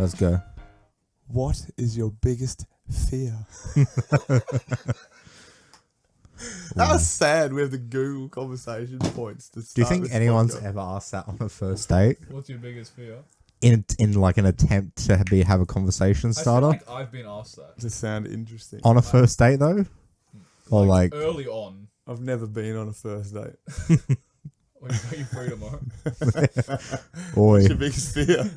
let's go. What is your biggest fear? That was sad. We have the Google conversation points to start. Do you think this anyone's podcast. ever asked that on a first date? What's your biggest fear? In like an attempt to have a conversation starter? I feel like I've been asked that. To sound interesting. On a first date though? Or like early on. I've never been on a first date. Are you free tomorrow? Oi. What's your biggest fear?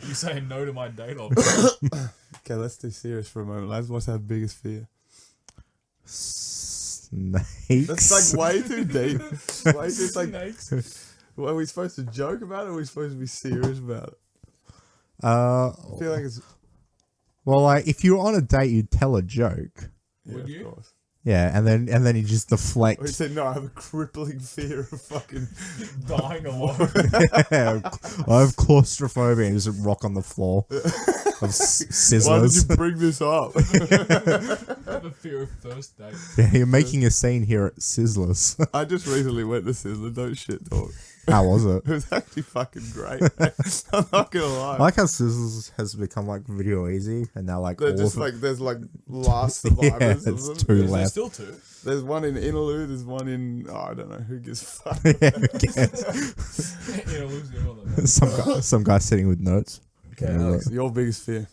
You saying no to my date or Okay, let's do serious for a moment, lads. What's our biggest fear? Snakes. That's like way too deep. Way too like. snakes? Well, are we supposed to joke about it, or are we supposed to be serious about it? I feel like it's. Well, like if you were on a date, you'd tell a joke. Yeah, Would you? of course. Yeah, and then you just deflect. Or you said, no, I have a crippling fear of fucking. Dying alone. I have claustrophobia and just rock on the floor of scissors. Why did you bring this up? I have a fear of first date. Yeah, you're making a scene here at Sizzlers. I just recently went to Sizzler. Don't shit talk. How was it? It was actually fucking great. I'm not gonna lie. I like how Sizzlers has become like video easy, and now like They're all just of like there's like last yeah, survivors of it's them. two Is there left. still two? There's one in Inaloo. There's one in I don't know who gives a fuck. Yeah, who cares? You know, losing all of them. some guy sitting with notes. Okay, Alex, your biggest fear.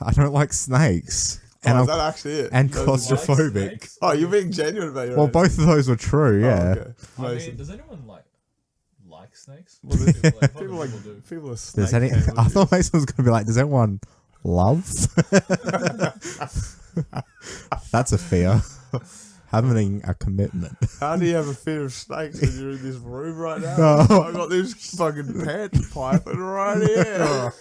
I don't like snakes, and Is I'm, that actually it? and Those- claustrophobic. Snakes? Oh, you're being genuine about your Well, own- both of those were true. Oh, Yeah. okay. I mean, Mason. does anyone like snakes? Well, People people do. people are Does snake any? handlers. I thought Mason was gonna be like, does anyone love? That's a fear. Having a commitment. How do you have a fear of snakes when you're in this room right now? Oh. I got this fucking pants piping right here.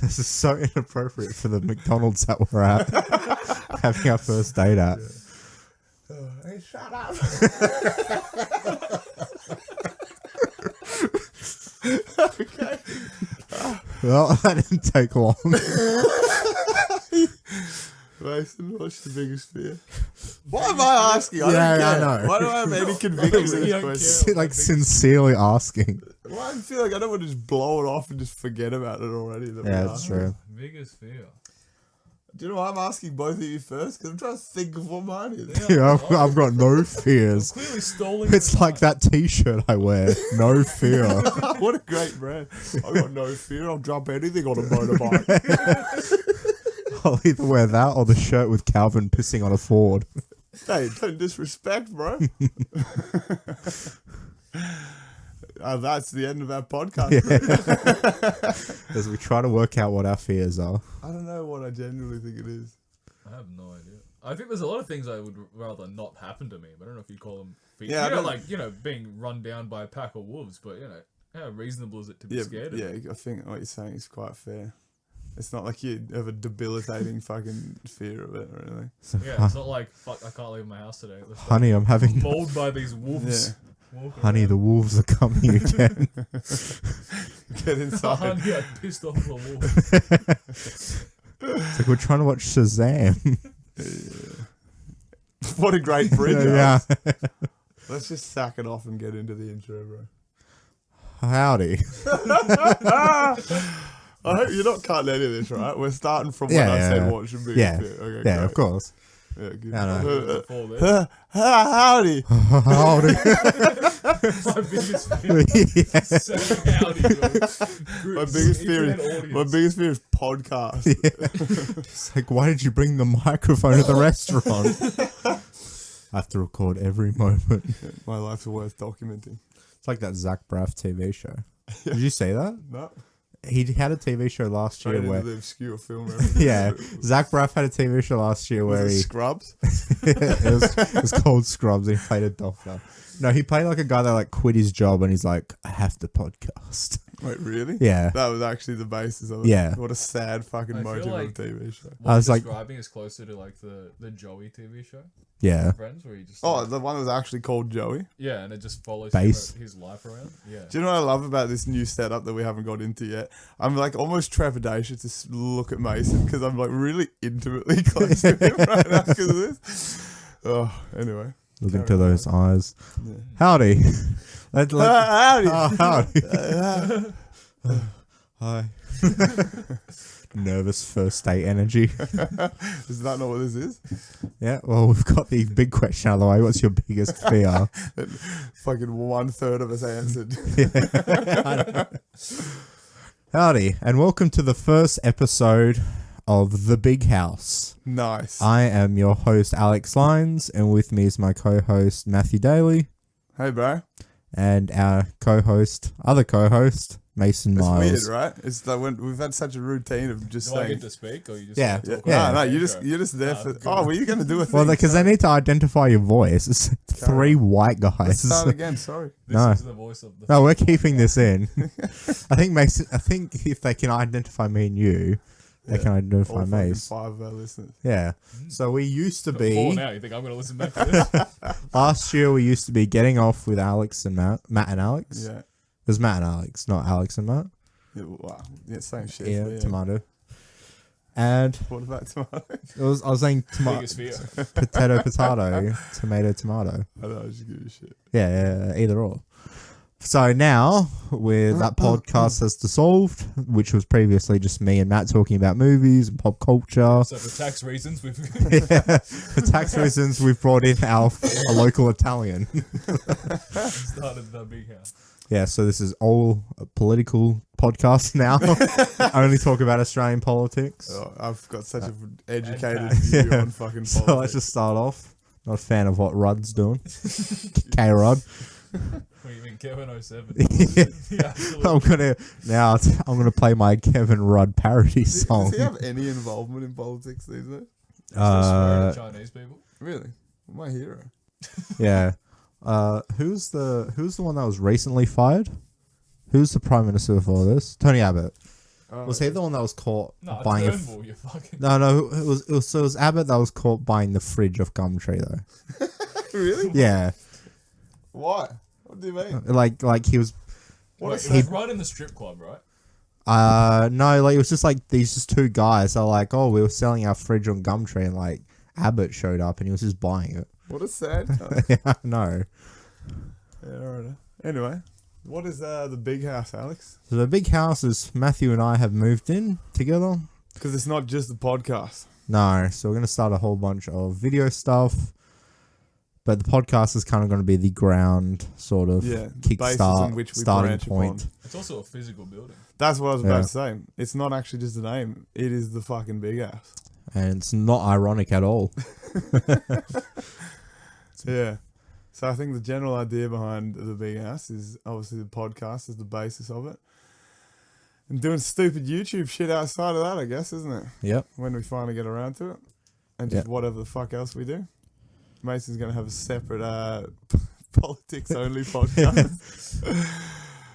This is so inappropriate for the McDonald's that we're at, having our first date at. Hey, shut up. Okay. Well, that didn't take long. Mason, what's the biggest fear? Why am I asking? I Yeah, don't I care. know. Why do I have any conviction in You this don't question? care. Like sincerely asking. Well, I feel like I don't want to just blow it off and just forget about it already. Yeah, that's true. Biggest fear. Do you know why I'm asking both of you first? Because I'm trying to think of what mine is. Yeah, I've got no fears. Clearly stolen. It's like that T-shirt I wear. No fear. What a great brand. I've got no fear. I'll jump anything on a motorbike. I'll either wear that or the shirt with Calvin pissing on a Ford. Hey, don't disrespect, bro. That's the end of our podcast. As we try to work out what our fears are. I don't know what I genuinely think it is. I have no idea. I think there's a lot of things I would rather not happen to me, but I don't know if you call them fear. Yeah, I you know, don't- like, being run down by a pack of wolves, but, how reasonable is it to be Yeah, scared of? yeah, I think what you're saying is quite fair. It's not like you have a debilitating fucking fear of it or anything. So, Yeah, it's not like, fuck, I can't leave my house today. Let's honey, I'm having... mauled by these wolves. Walking Honey, the around. wolves are coming again. Get inside. Honey, I pissed off the wolf. It's like we're trying to watch Shazam. What a great bridge. Yeah. Let's just sack it off and get into the intro, bro. Howdy. I hope you're not cutting any of this, right? We're starting from Yeah, when I yeah. said what should be. Yeah. Okay, Yeah, great. of course. Yeah, good. I know. Before this. Howdy. Howdy. My biggest fear. Yeah. Saying howdy to My biggest fear internet is audience. my biggest fear is podcast. It's like, why did you bring the microphone to the restaurant? I have to record every moment. My life's worth documenting. It's like that Zach Braff TV show. Did you say that? No, He had a TV show last year straight into where... the obscure film reference. Yeah, Zach Braff had a TV show last year where Was it he... Scrubs? it was called Scrubs and he played a doctor. No, he played like a guy that like quit his job and he's like, I have to podcast. Wait, really? Yeah. That was actually the basis of it. Yeah. What a sad fucking I feel motive like- of a TV show. What I was you're like- describing is closer to like the Joey TV show, Yeah. Friends, where you just Oh, the one that was actually called Joey. yeah, and it just follows Base. his life around. Yeah, Do you know what I love about this new setup that we haven't got into yet? I'm like almost trepidatious to look at Mason because I'm like really intimately close to him right now because of this. Oh, anyway. Look Carry into on. those eyes. Yeah. Howdy. Howdy. Howdy. Oh, howdy. Hi. Nervous first state energy. Is that not what this is? Yeah, well, we've got the big question out of the way. What's your biggest fear? Fucking 1/3 of us answered. Howdy, and welcome to the first episode of The Big House. Nice. I am your host, Alex Lines, and with me is my co-host, Matthew Daly, Hey, bro. and our other co-host, Mason It's Miles. weird, right? It's like when we've had such a routine of just Do I saying. get to speak, or you just Yeah. wanna talk Yeah. No, about it? you're just there Nah, for. good. Oh, were you going to do a thing? Well, because they need to identify your voice. It's three white Let's guys. start again. Sorry. This No. is the voice of the No, we're keeping this in. I think if they can identify me and you, they can identify All fucking Mace. 5 of our listeners. Yeah. So we used to Four be now. You think I'm going to listen back to this? last year. We used to be getting off with Alex and Matt and Alex. Yeah. It was Matt and Alex, not Alex and Matt. Yeah, wow. Yeah, same shit. Yeah, but tomato. And What about tomato? I was saying Biggest fear. potato, tomato, tomato. I know, I just give you shit. Yeah, either or. So now, with that podcast has dissolved, which was previously just me and Matt talking about movies and pop culture. So for tax reasons, we've For tax reasons, we've brought in a local Italian. started the big house. Yeah, so this is all a political podcast now. Only talk about Australian politics. Oh, I've got such an educated tax. view on fucking politics. So let's just start off. Not a fan of what Rudd's doing. K-Rudd. What do you mean, Kevin 07? Yeah. Yeah, I'm gonna play my Kevin Rudd parody song. Does he have any involvement in politics these days? Chinese people. Really? My hero. Yeah. Who's the one that was recently fired? Who's the prime minister before this? Tony Abbott. Was he the one that was caught No, buying a? Turnbull, you fucking. No. It was Abbott that was caught buying the fridge of Gumtree though. Really? Yeah. Why? What do you mean? Like he was. What Wait, is it was right in the strip club, right? No, like it was just like these just two guys. They're like, oh, we were selling our fridge on Gumtree, and like Abbott showed up and he was just buying it. What a sad time. Yeah, no. Yeah, alright. Anyway, what is the big house, Alex? So the big house is Matthew and I have moved in together. Because it's not just the podcast. No, so we're gonna start a whole bunch of video stuff, but the podcast is kind of going to be the ground sort of Yeah, the basis on which we starting branch point. upon. It's also a physical building. That's what I was Yeah. about to say. It's not actually just a name. It is the fucking big house. And it's not ironic at all. Yeah. So I think the general idea behind the big house is obviously the podcast is the basis of it. And doing stupid YouTube shit outside of that, I guess, isn't it? Yep. When we finally get around to it. And just whatever the fuck else we do. Mason's going to have a separate politics only podcast.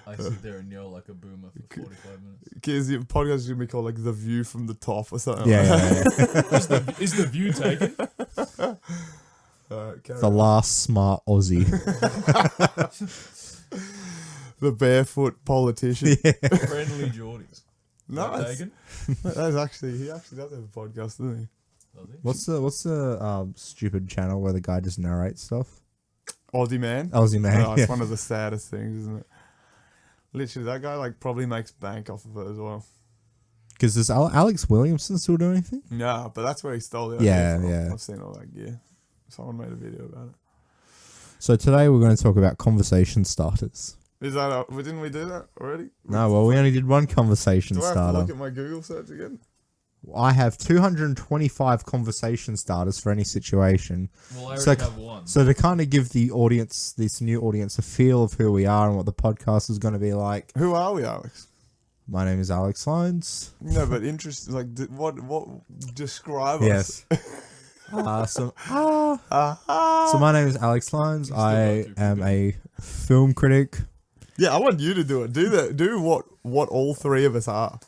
I sit there and yell like a boomer for 45 minutes. Because your podcast is going to be called like The View from the Top or something. Yeah, like yeah. Is the view taken? Carry The on. last smart Aussie. The barefoot politician. Friendly Geordies. Nice. Taken? That's actually, he actually does have a podcast, doesn't he? Does he? What's the stupid channel where the guy just narrates stuff? Aussie Man. Aussie Man. Oh, it's Yeah. one of the saddest things, isn't it? Literally, that guy like probably makes bank off of it as well. Because does Alex Williamson still do anything? Yeah, but that's where he stole the Yeah, idea from. yeah. I've seen all that gear. Someone made a video about it. So today we're going to talk about conversation starters. Is that didn't we do that already? No, well, we only did one conversation Do I have to starter. look at my Google search again? I have 225 conversation starters for any situation. Well, I So- already have one. So to kind of give the audience, this new audience, a feel of who we are and what the podcast is going to be like. Who are we, Alex? My name is Alex Lines. No, but interesting. Like, what describe Yes. us? So my name is Alex Lines. still I got two am people. a film critic. Yeah, I want you to do it. Do that. Do what all three of us are.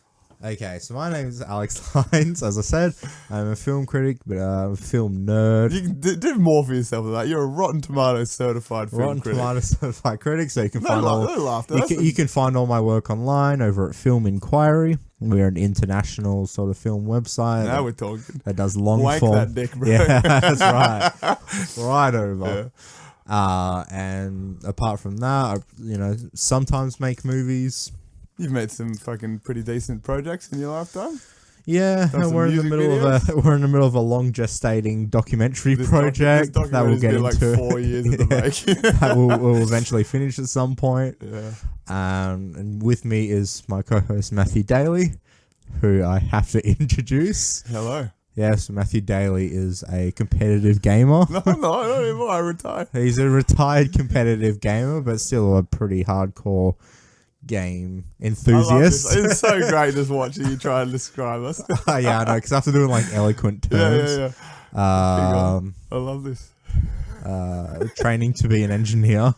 Okay, so my name is Alex Lines. As I said, I'm a film critic, but I'm a film nerd. You can do more for yourself than that. You're a Rotten Tomatoes certified film Rotten critic. Tomatoes certified critic, so you can No, find all. no laughter. You can find all my work online over at Film Inquiry. We're an international sort of film website Now we're talking. that does long Wank form. that dick, bro. Yeah, that's right. Right over. Yeah. And apart from that, I, sometimes make movies. You've made some fucking pretty decent projects in your lifetime. Yeah, Done and some we're in the music middle of a long gestating documentary project this that we'll get been into. like 4 years in the making. That we'll eventually finish at some point. Yeah. And with me is my co-host Matthew Daly, who I have to introduce. Hello. Yes, Matthew Daly is a competitive gamer. No, not anymore. I retired. He's a retired competitive gamer, but still a pretty hardcore game I love enthusiast. this. It's so great just watching you try and describe us. Yeah, I know, because after doing like eloquent terms, Yeah. I love this. training to be an engineer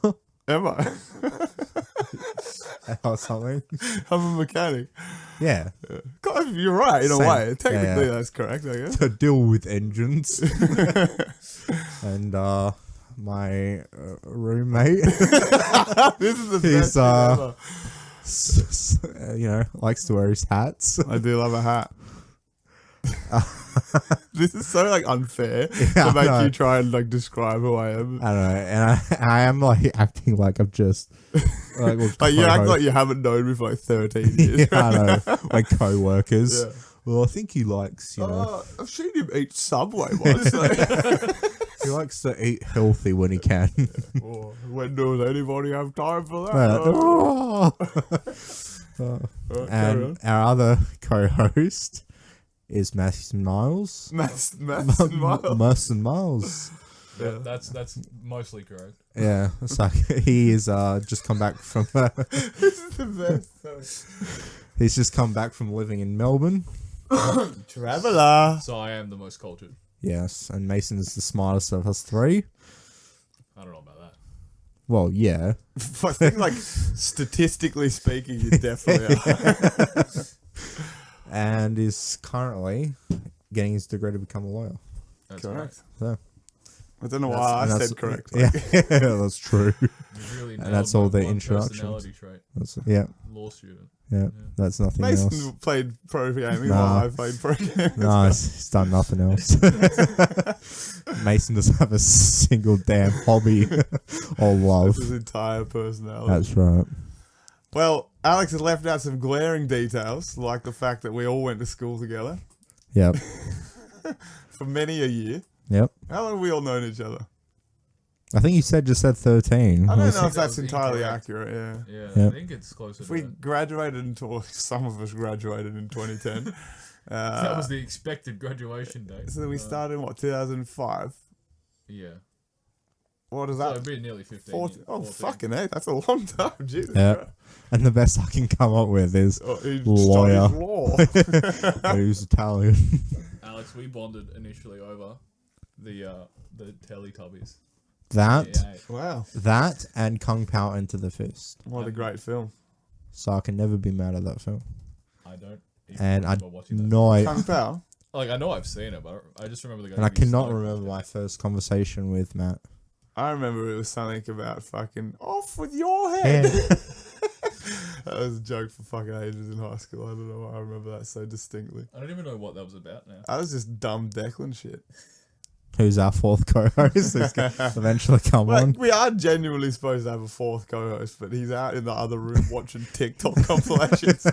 Am I? or something. I'm a mechanic. Yeah, God, you're right in a Same. way. Technically, Yeah. that's correct, I guess. to deal with engines. And my roommate, This is the He's, best shit ever. likes to wear his hats. I do love a hat. This is so like unfair Yeah, to make I know. you try and like describe who I am. I don't know, and I am like acting like I'm just like, Like you act like you haven't known me for like 13 years. yeah, I know, like co-workers. Yeah. Well, I think he likes, I've seen him eat Subway once. he likes to eat healthy when he can. Oh, when does anybody have time for that? Carry And on. our other co-host is Mason Miles. Mason Miles. Yeah. That's mostly correct. Yeah, it's like he is just come back from. This is the best. He's just come back from living in Melbourne. Traveller. So I am the most cultured. Yes, and Mason is the smartest of us three. I don't know about that. Well, yeah. I think, like, statistically speaking, you definitely are. And is currently getting his degree to become a lawyer. That's Correct. So, I don't know why I said correct. Yeah, that's true. You really And that's all the introductions. personality trait. Yeah, Law student. yeah. That's nothing Mason else. played pro gaming Nah. while I played pro gaming. No, he's done nothing else. Mason doesn't have a single damn hobby or love. That's his entire personality. That's right. Well, Alex has left out some glaring details, like the fact that we all went to school together Yep. for many a year. Yep. How long have we all known each other? I think you just said 13. I don't know if that that's was entirely incorrect. accurate, yeah. Yeah, Yep. I think it's closer If to we that. graduated until some of us graduated in 2010. That was the expected graduation date. So we started in what, 2005? Yeah. What is So that? it'd be nearly 15. 14? Oh, 14. fucking hey, that's a long time. Jesus. Yeah. Christ. And the best I can come up with is Oh, he Lawyer. studied law. who's Italian. Alex, we bonded initially over the Teletubbies. That, Yeah. Wow. that, and Kung Pao Enter the Fist. What a great film. So I can never be mad at that film. I don't even And I remember watching that. know, Kung Pao? Like, I know I've seen it, but I just remember the guy. and I getting cannot sniped. remember my first conversation with Matt. I remember it was something about fucking off with your head. Yeah. That was a joke for fucking ages in high school. I don't know why I remember that so distinctly. I don't even know what that was about now. That was just dumb Declan shit. Who's our fourth co-host? Who's going to eventually come on. Like, we are genuinely supposed to have a fourth co-host, but he's out in the other room watching TikTok compilations.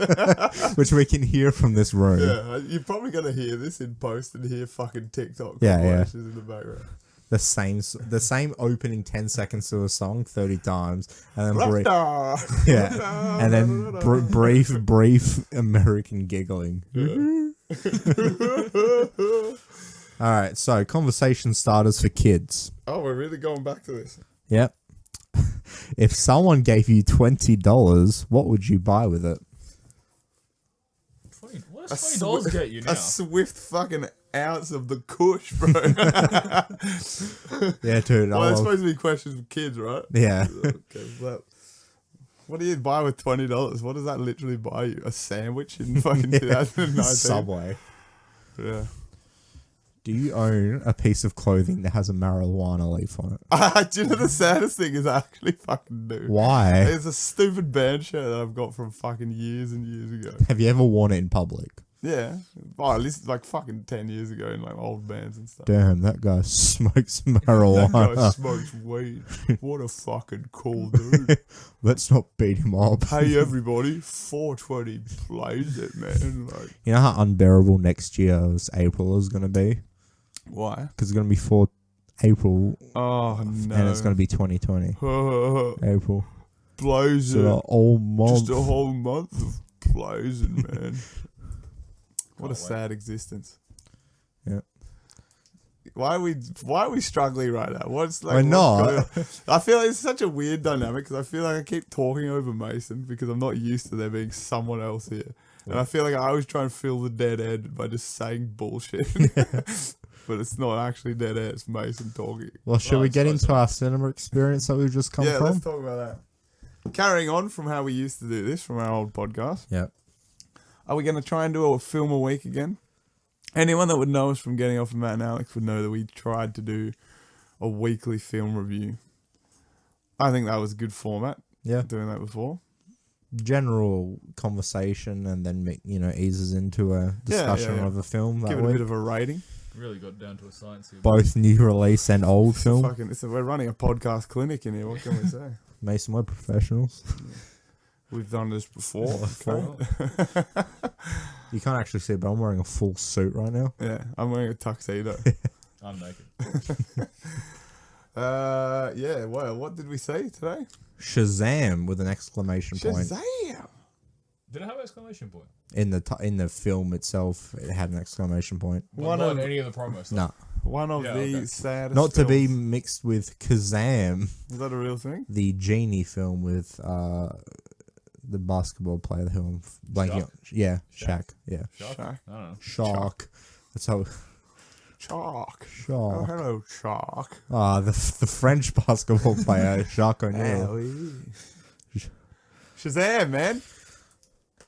Which we can hear from this room. Yeah, you're probably gonna hear this in post and hear fucking TikTok Yeah, compilations in the background. The same opening 10 seconds to a song 30 times, and then Rafta! yeah, and then brief American giggling. All right, so conversation starters for kids. Oh, we're really going back to this. Yep. If someone gave you $20, what would you buy with it? What does $20 get you now? A swift fucking ounce of the Kush, bro. Yeah, dude. Well, it's supposed to be questions for kids, right? Yeah. Okay, well, what do you buy with $20? What does that literally buy you? A sandwich in fucking 2019? Subway. Yeah. Do you own a piece of clothing that has a marijuana leaf on it? Do you know the saddest thing is I actually fucking do. Why? It's a stupid band shirt that I've got from fucking years and years ago. Have you ever worn it in public? Yeah. Oh, at least like fucking 10 years ago in like old bands and stuff. Damn, that guy smokes That marijuana. guy smokes weed. What a fucking cool dude. Let's not beat him up. Hey everybody, 420 plays it, man. Like, You know how unbearable next year's April is going to be? why? Because it's going to be 4 April Oh no. and it's going to be 2020. April. Blows So it. a whole month. Just a whole month of blazing, man. What a Can't wait. sad existence. Yeah. Why are we struggling right now? What's like? We're what's not. going on? I feel like it's such a weird dynamic because I feel like I keep talking over Mason because I'm not used to there being someone else here, and I feel like I always try and fill the dead end by just saying bullshit. But it's not actually dead air. It's Mason talking. Well, should Oh, we it's get close into enough. our cinema experience that we've just come Yeah, from? let's talk about that. Carrying on from how we used to do this from our old podcast. Yeah. Are we going to try and do a film a week again? Anyone that would know us from Getting Off of Matt and Alex would know that we tried to do a weekly film review. I think that was a good format, Yeah. doing that before. General conversation and then, eases into a discussion yeah. of a film that Give it a week. bit of a rating. Really got down to a science here. Both new release and old film. We're running a podcast clinic in here. What can we say? Mason, we're professionals. We've done this before. Oh, You can't actually see it, but I'm wearing a full suit right now. Yeah, I'm wearing a tuxedo. I'm naked. Yeah, well, what did we say today? Shazam with an exclamation point. Shazam! Did it have an exclamation point? In the film itself, it had an exclamation point. But One not of- in any of the promo stuff. No, One of Yeah, the okay. saddest not to be films. mixed with Kazam, Is that a real thing? the genie film with the basketball player who I'm blanking Shaq? on. Yeah, Shaq? Shaq. Yeah, Shark? Shark. I don't know. Shark. That's how. Chalk. Oh, Shark. hello, Chalk. Ah, the French basketball player, Jacques O'Neal. Shazam, man.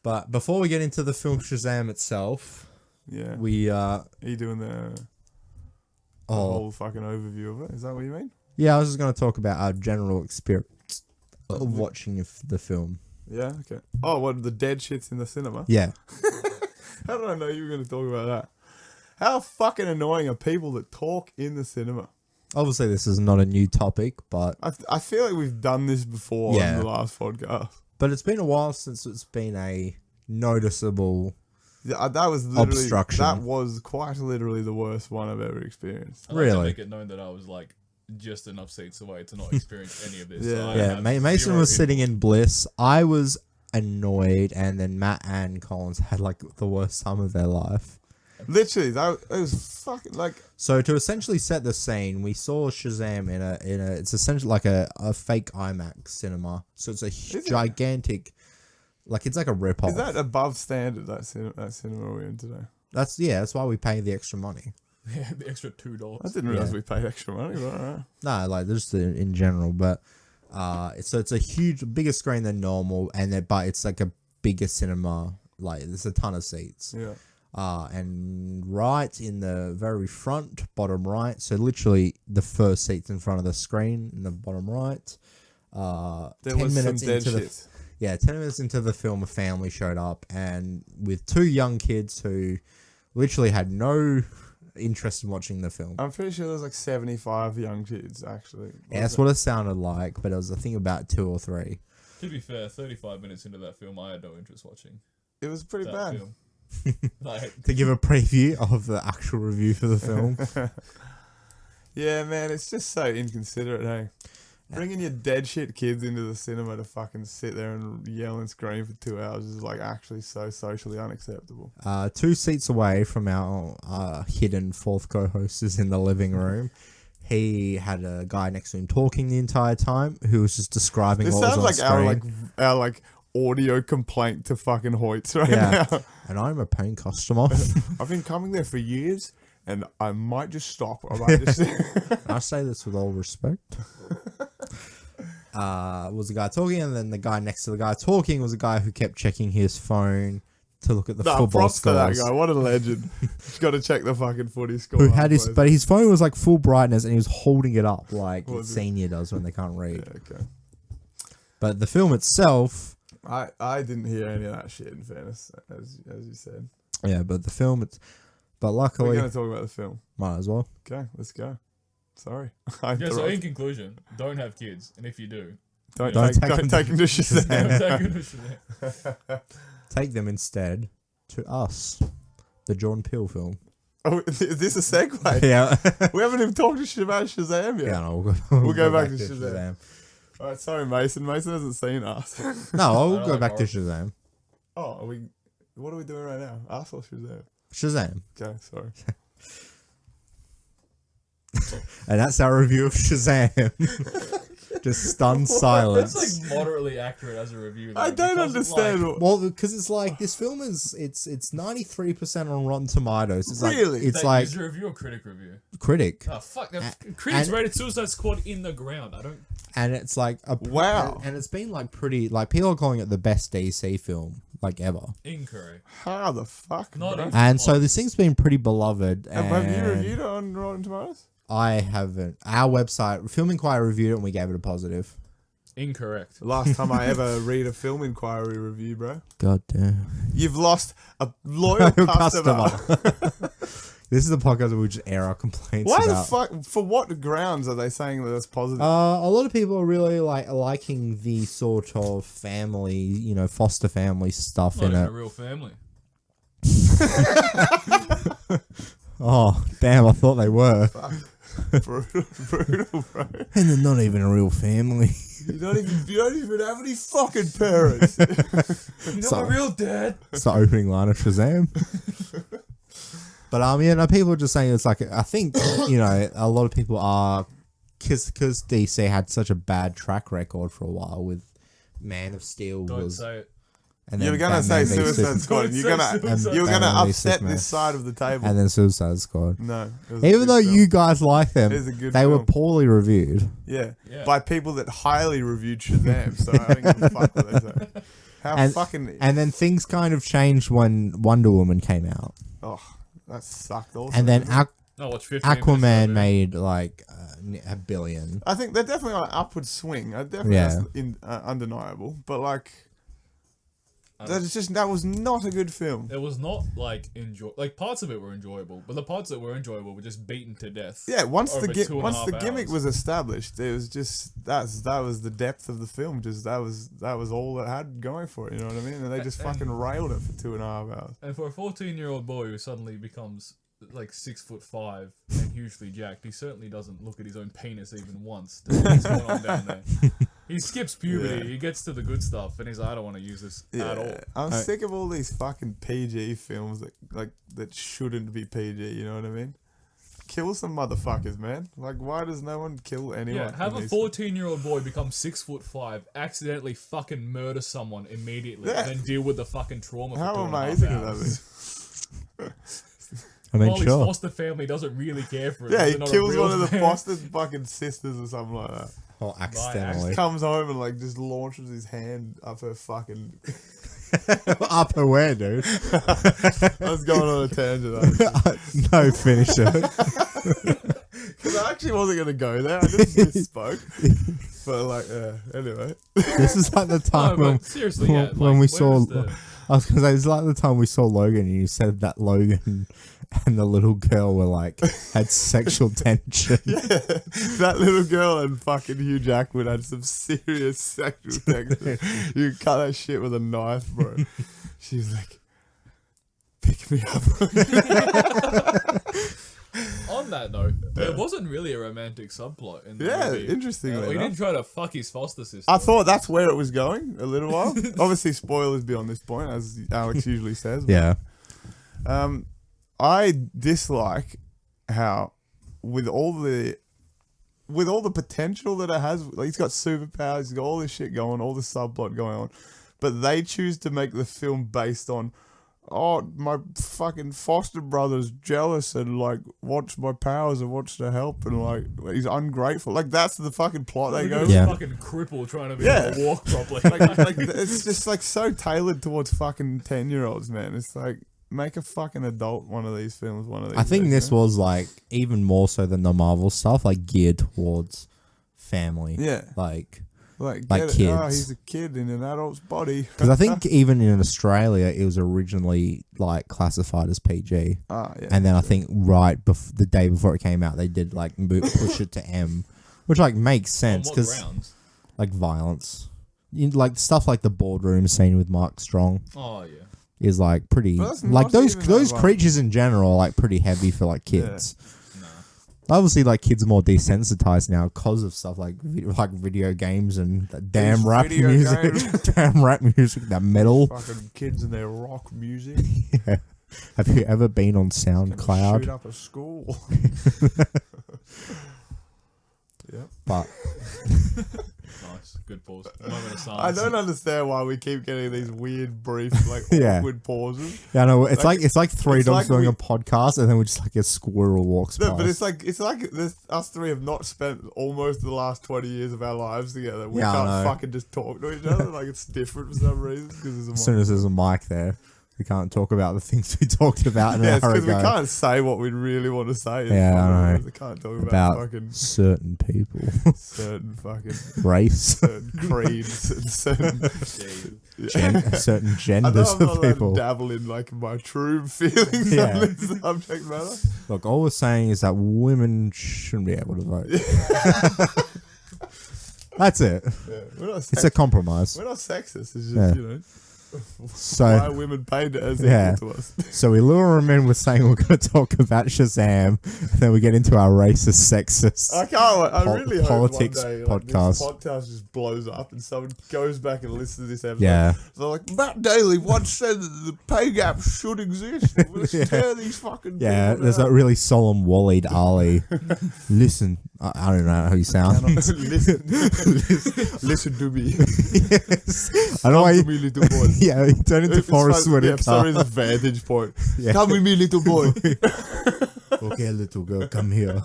But before we get into the film Shazam itself, Yeah. we Are you doing the oh whole fucking overview of it? Is that what you mean? yeah, I was just going to talk about our general experience of watching the film. Yeah, okay. Oh, what, the dead shits in the cinema? Yeah, How did I know you were going to talk about that? How fucking annoying are people that talk in the cinema? obviously this is not a new topic, but I feel like we've done this before Yeah. on the last podcast. it's been a while since it's been a noticeable. Yeah, that was literally Obstruction. That was quite literally the worst one I've ever experienced. I'd like to Really? make it known that I was like just enough seats away to not experience any of this. Yeah. So I Yeah, had Mason zero was in- sitting in bliss. I was annoyed, and then Matt and Collins had like the worst time of their life. Literally, it was fucking like So to essentially set the scene, we saw Shazam in a it's essentially like a fake IMAX cinema. So it's a it? gigantic, like it's like a rip off. is that above standard that cinema we're in today? That's why we pay the extra money. Yeah, the extra $2. I didn't realize Yeah. we paid extra money. But alright. No, like just in general, but it's a bigger screen than normal, but it's like a bigger cinema. Like there's a ton of seats. Yeah. And right in the very front, bottom right, so literally the first seats in front of the screen in the bottom right. There 10 was minutes some dead into shit. 10 minutes into the film, a family showed up, and with two young kids who literally had no interest in watching the film. I'm pretty sure there was like 75 young kids actually. Yeah, that's what it sounded like, but it was I think about 2 or 3. To be fair, 35 minutes into that film, I had no interest watching It was pretty that bad. film. Like, To give a preview of the actual review for the film. Yeah, man, it's just so inconsiderate, hey. Bringing your dead shit kids into the cinema to fucking sit there and yell and scream for 2 hours is like actually so socially unacceptable. 2 seats away from our hidden fourth co-host is in the living room. He had a guy next to him talking the entire time who was just describing This what was sounds on like screen. our audio complaint to fucking Hoyts right Yeah. now. And I'm a paying customer. I've been coming there for years and I might just stop. I might just I say this with all respect. Was the guy talking, and then the guy next to the guy talking was a guy who kept checking his phone to look at the football props to that scores. guy. What a legend. Just got to check the fucking footy score. Who had otherwise- but his phone was like full brightness, and he was holding it up like Was it? senior does when they can't read. Yeah, okay. But the film itself, I didn't hear any of that shit in fairness, as you said. Yeah, but the film, but We're luckily, going to talk about the film. might as well. Okay, let's go. Sorry. Yeah, so in conclusion, don't have kids. And if you do, Don't Don't take take them to Shazam. don't take them to Take them instead to Us, the Jordan Peele film. Oh, is this a segue? Yeah. We haven't even talked about Shazam yet. Yeah, no, We'll go back to Shazam. All right, sorry, Mason. Mason hasn't seen us. No, I'll I go like back to horror. Shazam. Oh, what are we doing right now? Us or Shazam? Shazam. Okay, sorry. And that's our review of Shazam. Just stunned silence. That's like moderately accurate as a review. though, I don't because, understand. like, Well, because it's like this film is it's 93% on Rotten Tomatoes. It's Really? like it's that like user review or critic review? critic, Oh fuck! Critics and- rated Suicide Squad in the ground. I don't. and it's like Wow. and it's been like pretty like people are calling it the best DC film like ever. Incorrect. How the fuck? Not bro? even- And so this thing's been pretty beloved. Have you and reviewed it on Rotten Tomatoes? I haven't. Our website, Film Inquiry, reviewed it and we gave it a positive. Incorrect. Last time I ever read a Film Inquiry review, bro. God damn. You've lost a loyal customer. This is the podcast where we just air our complaints Why the about. fuck? For what grounds are they saying that it's positive? A lot of people are really liking the sort of family, foster family stuff Not in even it. a real family. Oh, damn! I thought they were, Brutal, bro. and they're not even a real family. You don't even have any fucking parents. You're not So- a real dad. It's the opening line of Shazam. But people are just saying it's like I think a lot of people are because DC had such a bad track record for a while with Man of Steel Don't was say it. and You're then gonna say Batman v Suicide Superman, Squad. Don't You're say gonna Suicide you're gonna Batman v upset Superman. this side of the table. and then Suicide Squad. No, it was a Even good though film. you guys like them, It is a good they were film. poorly reviewed. Yeah. Yeah. By people that highly reviewed Shazam, so I don't give a fuck what they say. How And- fucking And then things kind of changed when Wonder Woman came out, oh, that sucked also. and then No, watch 15 minutes of Aquaman it. made like $1 billion. I think they're definitely on an upward swing. Definitely Yeah. that's undeniable. But like, Um, that was not a good film. It was not like parts of it were enjoyable, but the parts that were enjoyable were just beaten to death. Yeah, once over the 2.5 gimmick hours. was established, it was just that was the depth of the film. Just that was all it had going for it. You know what I mean? And they just fucking railed it for 2.5 hours. And for a 14-year-old boy who suddenly becomes like 6'5" and hugely jacked, he certainly doesn't look at his own penis even once. Doesn't know what's going on down there. He skips puberty. Yeah. He gets to the good stuff, and he's like, I don't want to use this at all. I'm sick of all these fucking PG films that shouldn't be PG. You know what I mean? Kill some motherfuckers, man. Like, why does no one kill anyone? Yeah, have in a these- 14-year-old boy become 6'5", accidentally fucking murder someone immediately, Yeah. and then deal with the fucking trauma for How 2.5 amazing would hours. that be? I mean, While his sure. foster family doesn't really care for him. Yeah, he they're not a kills real one of the fan. foster fucking sisters or something like that. Or accidentally. Comes home and like just launches his hand up her fucking. Up her where, dude? I was going on a tangent. No, finish it. Because I actually wasn't gonna go there. I just misspoke. But like, anyway. This is like the No, time when, but seriously, yeah. when we where saw. is the- I was gonna say it's like the time we saw Logan, and you said that Logan and the little girl were like had sexual tension. Yeah, that little girl and fucking Hugh Jackman had some serious sexual tension. You could cut that shit with a knife, bro. She was like, pick me up. On that note, there wasn't really a romantic subplot in the Yeah, movie. interestingly He enough. didn't try to fuck his foster sister. I thought that's where it was going a little while. Obviously, spoilers beyond this point, as Alex usually says. Yeah. I dislike how, with all the potential that it has, like he's got superpowers, he's got all this shit going, all this subplot going on, but they choose to make the film based on, oh, my fucking foster brother's jealous and like wants my powers and wants to help and like he's ungrateful. Like that's the fucking plot they go. Yeah. Fucking cripple trying to be Yeah. able to walk properly. Like it's just like so tailored towards fucking 10-year-olds, man. It's like make a fucking adult one of these films. One of these. I think days, this man. was like even more so than the Marvel stuff, like geared towards family. Yeah. Like Like Like get it. Oh, kids. he's a kid in an adult's body. Because I think even in Australia, it was originally like classified as PG, Ah, yeah. and then I think the day before it came out, they did like push it to M, which like makes sense On what because grounds? like violence, like stuff like the boardroom scene with Mark Strong Oh yeah. is like pretty But that's like not those even those that creatures in general are like pretty heavy for like kids. No. Obviously, like kids are more desensitized now because of stuff like video games and that damn These rap video music, games. damn rap music, that metal. Fucking kids and their rock music. Yeah. Have you ever been on Shoot SoundCloud? up a school. Yep. But Nice. Good pause. Moment of I silence. don't understand why we keep getting these weird, brief, like Yeah. awkward pauses. yeah, no, it's like three it's dogs like doing we- a podcast, and then we just like a squirrel walks No, past. but it's like this, us three have not spent almost the last 20 years of our lives together. We Yeah, I can't know. fucking just talk to each other. Like it's different for some reason because As soon as there's a mic there, we can't talk about the things we talked about an yeah, it's hour because we ago can't say what we really want to say. Yeah, I know. We can't talk about about fucking certain people, certain fucking race, certain creeds and certain certain I know genders I'm not of allowed people. to dabble in like my true feelings Yeah. on this subject matter. Look, all we're saying is that women shouldn't be able to vote. That's it. Yeah, we're not It's a compromise. we're not sexist. It's just Yeah. you know why So, are women paid as Yeah. equal to us. so we lure them in with saying we're going to talk about Shazam, and then we get into our racist, sexist. I can't. I Pol- really hope politics one day like, podcast. this podcast just blows up and someone goes back and listens to this episode. Yeah. They're like, Matt Daly once said that the pay gap should exist. Let's tear these fucking Yeah, people there's that out." really solemn Waleed Ali. Listen, I don't know how you sound. listen to me. Yes. I don't know why Come you, to me, little boy. yeah, you turn into It's Forrest like- yeah, Whitaker. sorry, the vantage point. Yeah. Come with me, little boy. Okay, little girl, come here.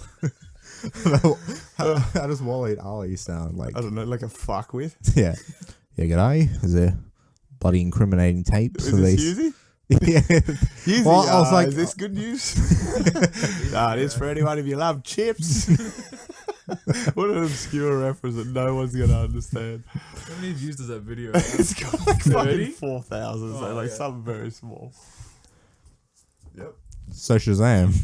how does Waleed Ali sound like? I don't know, like a fuckwit. Yeah. Yeah, g'day. Is there bloody incriminating tapes Is for this these? Yuzi? Yeah. Yuzi, Well, I was like- is this good news? Nah, it is for anyone if you love chips. What an obscure reference that no one's going to understand. How many views does that video? It's got like 30? fucking 4,000, so Oh, like yeah. something very small. Yep. So Shazam.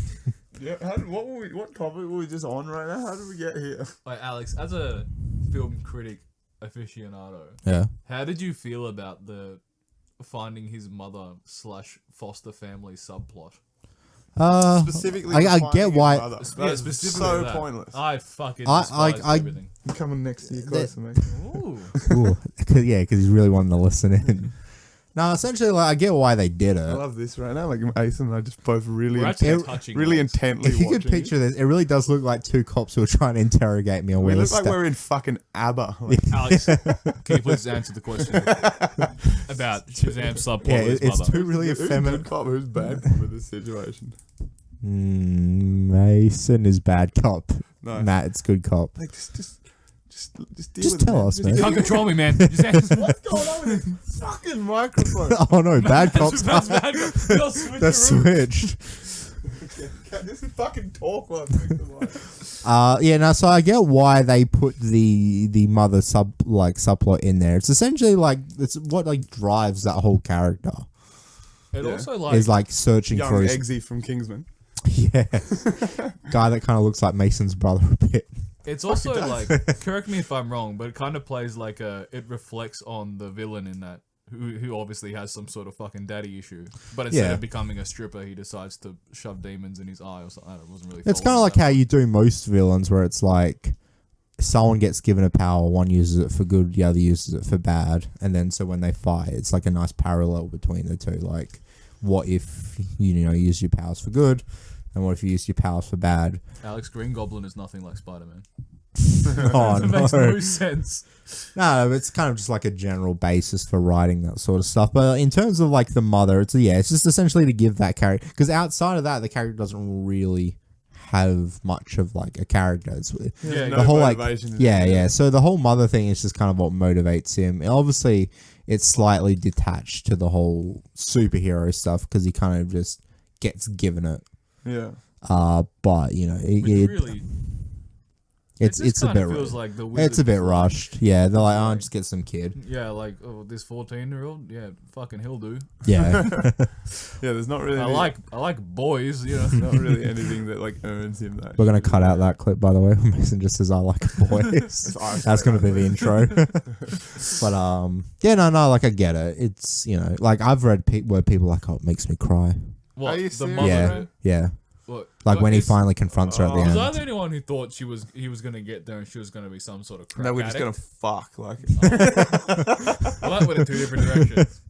Yeah. What topic were we just on right now? How did we get here? Like Alex, as a film critic aficionado, Yeah. how did you feel about the finding his mother / foster family subplot? Specifically, I finding get his why. mother. Yeah, That is specifically so that. pointless. I fucking I- despise everything. I'm coming next to you That- closer, mate. Ooh. Ooh, because he's really wanting to listen in. No, essentially, like, I get why they did I it. love this right now. Like Mason and I just both really, We're actually It- touching really base. intently If you watching could picture this, it really does look like two cops who are trying to interrogate me on We where look to like step. we're in fucking ABBA. Like, Alex, can you please answer the question about Shazam's subplot Yeah, with his it's mother? two really who's effeminate. good cop, who's bad cop in this situation? Mason is bad cop. No. Matt, it's good cop. Like, just deal Just with it, tell man. us, Just man. You deal can't with control me, man. Just answer. What's going on with this fucking microphone? Oh no, bad cops. That's bad. They'll switch They're the room. switched. Can't just fucking talk while I fix the mic. Yeah, no, so I get why they put the mother subplot in there. It's essentially like it's what like drives that whole character. It Yeah. also like Is like searching Young for his Eggsy from Kingsman. yeah guy that kind of looks like Mason's brother a bit. it's also like correct me if I'm wrong, but it kind of plays like it reflects on the villain in that who obviously has some sort of fucking daddy issue, but instead Yeah. of becoming a stripper, he decides to shove demons in his eye or something. I wasn't really. It's following kind of like that. how you do most villains, where it's like someone gets given a power, one uses it for good, the other uses it for bad, and then so when they fight, it's like a nice parallel between the two. Like, what if you use your powers for good, and what if you use your powers for bad? Alex Green Goblin is nothing like Spider-Man. Oh It makes no. no sense. No, it's kind of just like a general basis for writing that sort of stuff. But in terms of like the mother, it's just essentially to give that character, because outside of that, the character doesn't really have much of like a character. It's Yeah, the whole like motivation in yeah it. yeah. So the whole mother thing is just kind of what motivates him. Obviously, it's slightly detached to the whole superhero stuff because he kind of just gets given it. Yeah. But Which really It's a bit. Feels like the It's a bit Wizard. rushed. Yeah, they're like, oh, just get some kid. Yeah, like this 14-year-old. Yeah, fucking he'll do. Yeah. Yeah, there's not really. I like boys. You know. not really anything that like earns him that. We're gonna shit. cut out that clip, by the way. Mason just says, "I like boys." That's gonna be the intro. But yeah, no, like I get it. It's like I've read where people are like, oh, it makes me cry. What Are you the serious? mother? Yeah, yeah. What? Like when he is- finally confronts her at the Was I end. the only one who thought he was gonna get there and she was gonna be some sort of crack No, we're just addict? gonna fuck. Like, Well, that went in two different directions.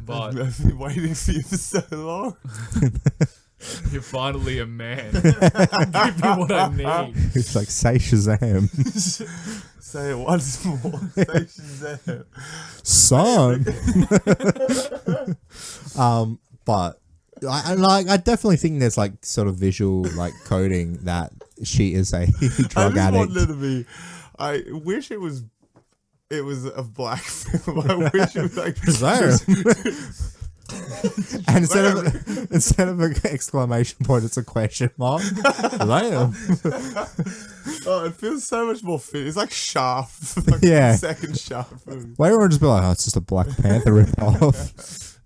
But I've been waiting for you for so long. you're finally a man. Give me what I need. It's like, say Shazam, Say it once more. Say Shazam. son. But I definitely think there's like sort of visual like coding that she is a I drug just addict. want there to be. I wish it was a black film. I wish it was like Shazam. And instead of an exclamation point, it's a question mark. Shazam. Oh, it feels so much more fit. It's like Sharp. Like Yeah. the second Sharp movie. Why everyone just be like, oh, it's just a Black Panther ripoff?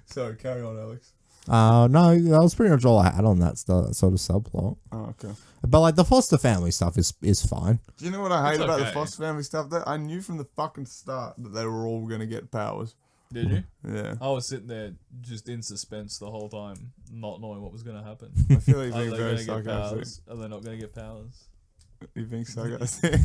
Sorry, carry on, Alex. No, that was pretty much all I had on that sort of subplot. Oh, okay. But like the foster family stuff is fine. Do you know what I hate It's about the okay. Foster family stuff? Though I knew from the fucking start that they were all gonna get powers. Did you? Yeah. I was sitting there just in suspense the whole time, not knowing what was gonna happen. I feel like Are you're they being very gonna get sarcastic. powers? Are they not gonna get powers? You're being sarcastic.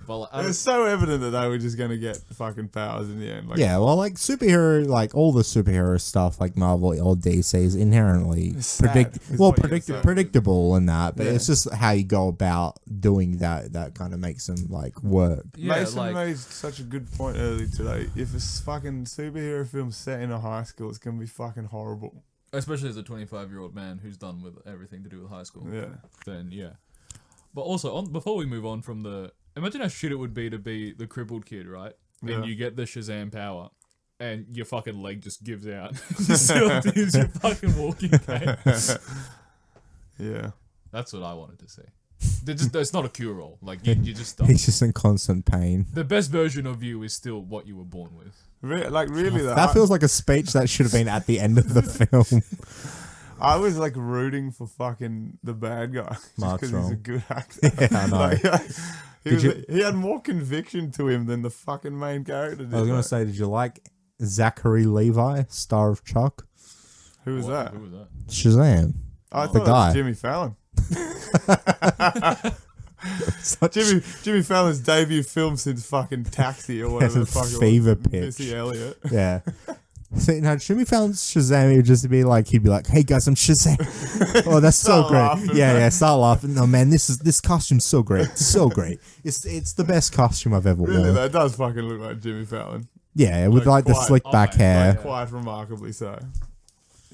But like, It's so evident that they were just gonna get fucking powers in the end. Like, Yeah, well, like superhero, like all the superhero stuff, like Marvel or DC, is inherently It's sad, is what you're saying. predictable in that. But Yeah. it's just how you go about doing that kind of makes them like work. yeah, Mason like made such a good point earlier today. If a fucking superhero film set in a high school, it's gonna be fucking horrible. especially as a 25-year-old man who's done with everything to do with high school. Yeah. Then yeah. But also, before we move on from imagine how shit it would be to be the crippled kid, right? Yeah. And you get the Shazam power, and your fucking leg just gives out. You still have to use your fucking walking cane. Yeah. That's what I wanted to see. It's not a cure-all. Like, you just stop. He's just in constant pain. The best version of you is still what you were born with. Really though. That feels like a speech that should have been at the end of the film. I was like rooting for fucking the bad guy Mark because he's a Strong. good actor. Yeah, I know. Like, Did he had more conviction to him than the fucking main character did. I was gonna like. say, did you like Zachary Levi, star of Chuck? Who was that? Who was that? Shazam. I The thought guy. it was Jimmy Fallon. Such Jimmy Fallon's debut film since fucking Taxi or whatever the fuck it was. Fever pitch. Missy Elliott. Yeah. So, now, Jimmy Fallon's Shazam, it would just be like, he'd be like, hey guys, I'm Shazam. Oh, that's so Start great. laughing, Yeah, start laughing. No, man, this costume's so great. So great. It's the best costume I've ever Really, worn. that does fucking look like Jimmy Fallon. Yeah, with like the quite- slick back hair. Quite remarkably so.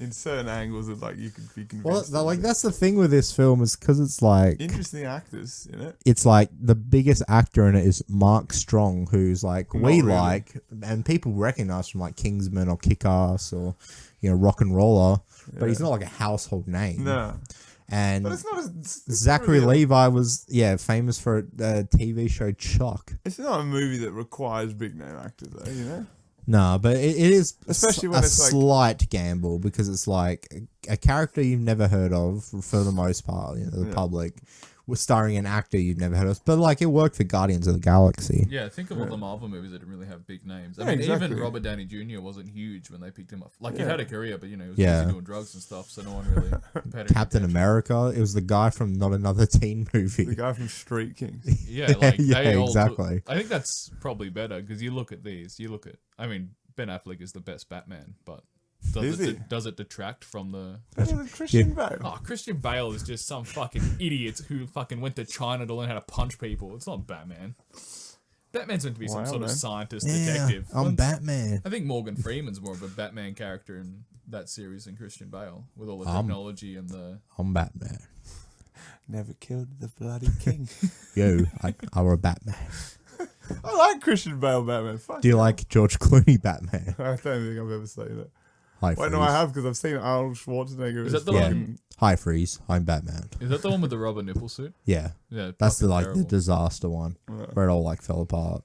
In certain angles that like you could be Well, convinced. like that's the thing with this film is because it's like interesting actors in it. it's like the biggest actor in it is Mark Strong, who's like Not we really. like and people recognize from like Kingsman or Kick-Ass or Rock and Roller, but he's Yeah. not like a household name. No, And but it's not. It's Zachary really Levi was famous for a TV show Chuck. It's not a movie that requires big name actors, though. You know. No, but it is Especially when a it's like- slight gamble because it's like a character you've never heard of for the most part, the Yeah. public, was starring an actor you've never heard of. But like it worked for Guardians of the Galaxy. Yeah, think of all the Marvel movies that didn't really have big names. I Yeah, mean, exactly. even Robert Downey Jr. wasn't huge when they picked him up. Like, he Yeah. had a career, but, he was Yeah. busy doing drugs and stuff, so no one really paid any Captain attention. America, it was the guy from Not Another Teen Movie. The guy from Street Kings. Yeah, like, Yeah, they all exactly. I think that's probably better, because you look at these, I mean, Ben Affleck is the best Batman, but Is he? does it detract from the... Better than Christian Bale. Oh, Christian Bale is just some fucking idiot who fucking went to China to learn how to punch people. It's not Batman. Batman's meant to be some Wow, sort of man. scientist Yeah, detective. I'm Once- Batman. I think Morgan Freeman's more of a Batman character in that series than Christian Bale, with all the technology and the... I'm Batman. Never killed the bloody king. Yo, I were Batman. I like Christian Bale Batman. Fuck Do you yeah. like George Clooney Batman? I don't think I've ever seen it. Hi, Wait, Freeze. no, I have because I've seen Arnold Schwarzenegger. Is as that the Yeah. one? Hi, Freeze. I'm Batman. Is that the one with the rubber nipple suit? Yeah. Yeah, That's the fucking the terrible. disaster one where it all like fell apart.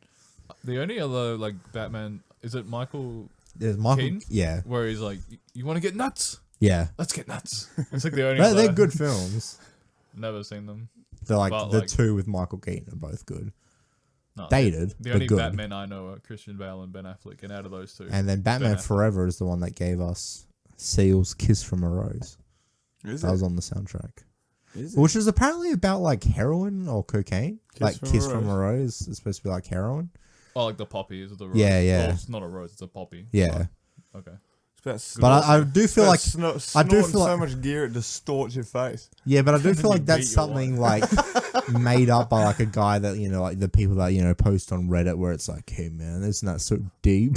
The only other like Batman is it Michael There's Michael. Keaton? Yeah. where he's like, "You want to get nuts? Yeah. Let's get nuts." It's like the only. They're other- good films. Never seen them. They're like But, the like- two with Michael Keaton are both good. No, Dated, The but only good. Batman I know are Christian Bale and Ben Affleck, and out of those two, And then Batman Affleck. Forever is the one that gave us Seal's "Kiss from a Rose." Is That it? was on the soundtrack, Is it? which is apparently about like heroin or cocaine. Like from a "Kiss from a Rose" is supposed to be like heroin. oh, like the poppy is the rose. Yeah, yeah. Well, it's not a rose; it's a poppy. Yeah, Oh, okay. It's about but I do feel like I do feel so like- much gear it distorts your face. yeah, but I do Then feel you like that's beat your something like made up by like a guy that like the people that post on Reddit where it's like, hey man, isn't that so deep?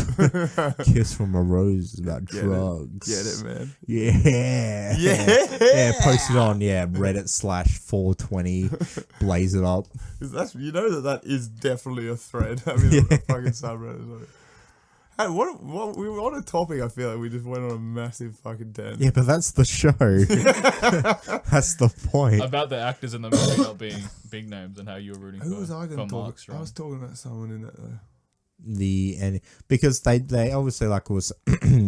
"Kiss from a Rose" is about Get drugs. Get it, man. Yeah. Yeah. Yeah, post it on Reddit /420 blaze it up. That's that is definitely a thread. I mean, a fucking subreddit. Isn't it? Hey, what we were on a topic. I feel like we just went on a massive fucking tangent. Yeah, but that's the show. That's the point. About the actors in the movie not being big names and how you were rooting Who for, was I going for to Mark talk? Strong. I was talking about someone in that though. And because they obviously like was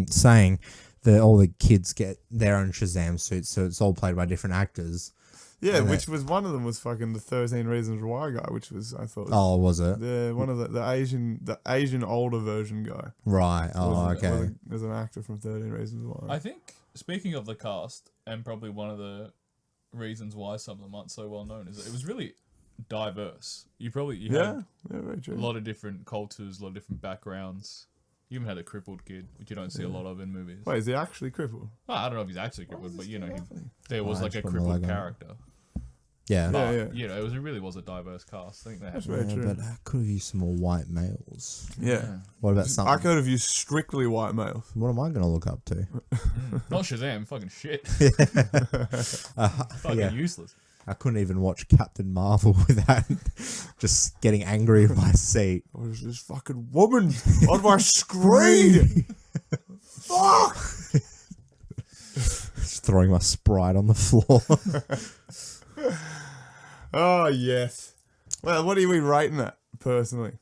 saying that all the kids get their own Shazam suits, so it's all played by different actors. Yeah, And which was one of them was fucking the 13 Reasons Why guy, which was I thought Oh, was it? one of the Asian older version guy. Right. Oh, okay. Was an actor from 13 Reasons Why. I think, speaking of the cast, and probably one of the reasons why some of them aren't so well known, is that it was really diverse. You had very a true. lot of different cultures, a lot of different backgrounds. You even had a crippled kid, which you don't see a lot of in movies. Wait, is he actually crippled? Well, I don't know if he's actually crippled, but there Oh, was I like a just put my crippled leg on it. character. Yeah. But, Yeah. it really was a diverse cast. I think they had That's very Yeah, true. but I could have used some more white males. Yeah. What about I something? could have used strictly white males. What am I going to look up to? Not Shazam, fucking shit. Uh, Fucking yeah. useless. I couldn't even watch Captain Marvel without just getting angry in my seat. What is this fucking woman on my screen? Fuck! Just throwing my Sprite on the floor. Oh, yes. Well, what are we rating that, personally?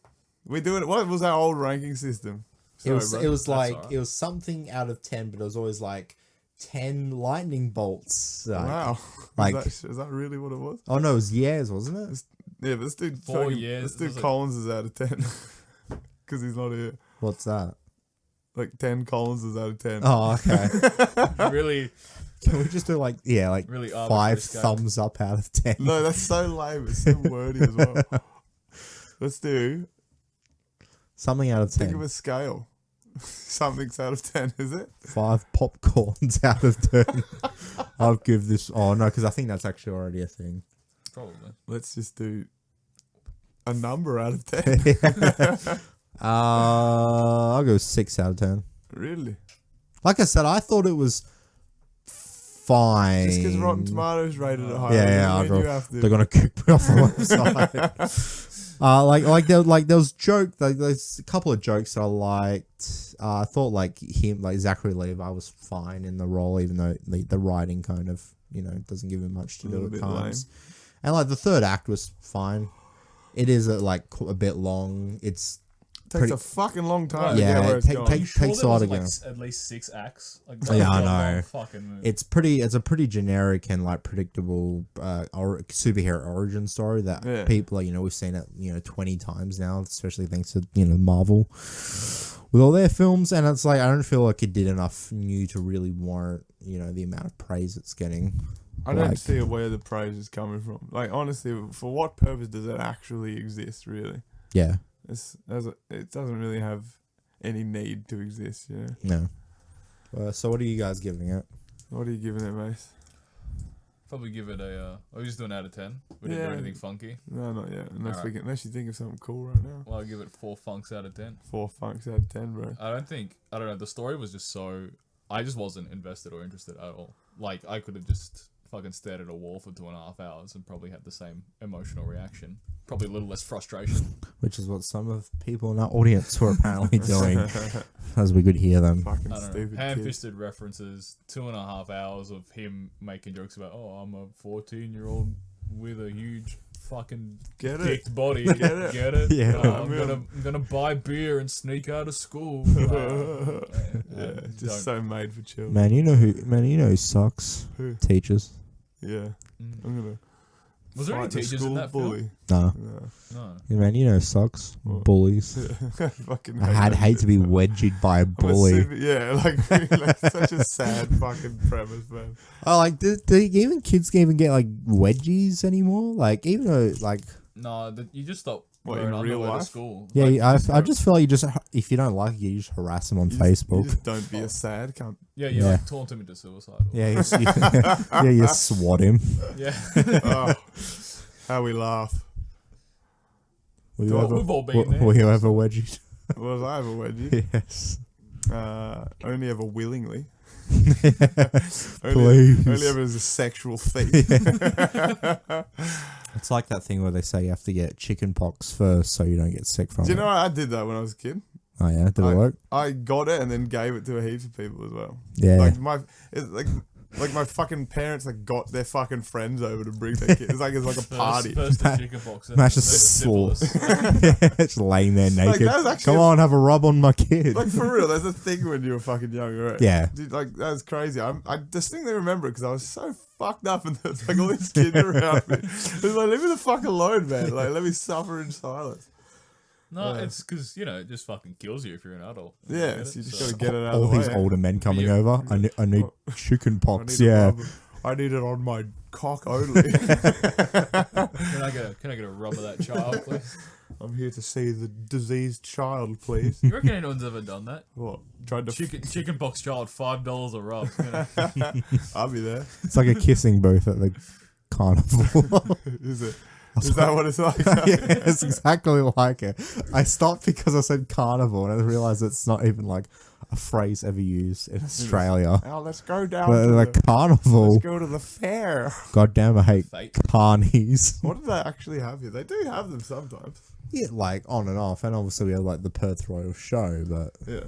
We doing it? What was our old ranking system? It was bro. it was like alright. it was something out of 10, but it was always like 10 lightning bolts. Wow. like- is that really what it was? Oh no, it was years, wasn't it? Yeah, but let's do 4 years, Let's do was it- Collins's out of 10. Because he's not here. What's that? Like 10 Collinses out of 10. Oh, okay. Really, Can we just do like really 5 arbitrary scale. thumbs up out of 10? No, that's so lame. It's so wordy as well. Let's do. Something out of Think 10. of a scale. Something's out of 10, is it? 5 popcorns out of 10. I'll give this. Oh no, because I think that's actually already a thing. Probably. Let's just do a number out of 10. I'll go 6 out of 10. Really? Like I said, I thought it was fine. Just because Rotten Tomatoes rated it higher. Yeah, doesn't mean I'll you have to. They're gonna kick me off the website. There's joke. Like, there's a couple of jokes that I liked. I thought like Zachary Levi was fine in the role, even though the writing kind of doesn't give him much to A do little at bit times. And like the third act was fine. It is a bit long. It's Takes pretty- a fucking long time Yeah, to get where it's take- going. take- You sure takes there a lot wasn't, to like, go. at least 6 acts. Like, Yeah, I was a know. long fucking movie. it's a pretty generic and like predictable superhero origin story that Yeah. people we've seen it 20 times now, especially thanks to Marvel with all their films, and it's like I don't feel like it did enough new to really warrant the amount of praise it's getting. I don't Like- see where the praise is coming from. Like, honestly, for what purpose does it actually exist, really? Yeah, It doesn't really have any need to exist, you know? no. So what are you guys giving it? What are you giving it, Mace? Probably give it a. I was just doing out of 10. We didn't Yeah. do anything funky. No, not yet. Alright. Unless you think of something cool right now. Well, I'll give it 4 funks out of 10. 4 funks out of 10, bro. I don't know. The story was just so. I just wasn't invested or interested at all. Like, I could have just fucking stared at a wall for 2.5 hours and probably had the same emotional reaction. Probably a little less frustration. Which is what some of people in our audience were apparently doing, as we could hear them. Fucking I don't know. stupid Ham-fisted references, 2.5 hours of him making jokes about, oh, I'm a 14-year-old with a huge fucking Get it. dicked body. Get it. Get it? Yeah. I'm gonna buy beer and sneak out of school. Yeah, just so made for children. Man, you know who sucks? Who? Teachers. Yeah. I'm gonna. Was there any fight the teachers in school that bully. No. film? No. Man, you know who sucks? What? Bullies. Fucking I'd hate to be wedged by a bully. Yeah, like such a sad fucking premise, man. Oh, like, do even kids even get, like, wedgies anymore? Like, even though, like... No, you just stop What, wearing in real underwear to life? school. Yeah, Like, I just feel like you just... If you don't like it, you just harass them on You Facebook. just don't be a sad cunt. Yeah, you Yeah. like taunt him into suicide. Yeah, you swat him. Yeah. Oh, how we laugh. Were you ever, We've all been there. were you ever wedgied? Was I ever wedgie? Yes. Only ever willingly. Please. Only ever as a sexual thief. It's like that thing where they say you have to get chicken pox first so you don't get sick from Do you it. know I did that when I was a kid? Oh, yeah? Did it work? I got it and then gave it to a heap of people as well. Yeah. Like my fucking parents like got their fucking friends over to bring their kids. It's like a party. First the chicken pox. Mash then just the syphilis. just laying there naked. that was actually Come on, have a rub on my kid. Like for real, that's a thing when you were fucking young, right? Yeah. Dude, like that was crazy. I distinctly remember it because I was so fucked up and there's like all these kids around me. It was like, leave me the fuck alone, man. Like let me suffer in silence. No, it's because, it just fucking kills you if you're an adult. Yeah, Get so you it? just So- gotta get it out All of the these way. older men coming Yeah. over. I need chicken I pox. need a Yeah. rub. I need it on my cock only. Can I get a rub of that child, please? I'm here to see the diseased child, please. You reckon anyone's ever done that? What? Tried to Chicken pox child, $5 a rub. I'll be there. It's like a kissing booth at the carnival. Is it? Is that what it's like? Yeah, it's exactly like it. I stopped because I said carnival and I realized it's not even like a phrase ever used in Australia. Oh, let's go down But to like the, carnival, let's go to the fair. God damn, I hate Fate. carnies. What do they actually have here? They do have them sometimes. Yeah, like on and off, and obviously we have like the Perth Royal Show, but Yeah.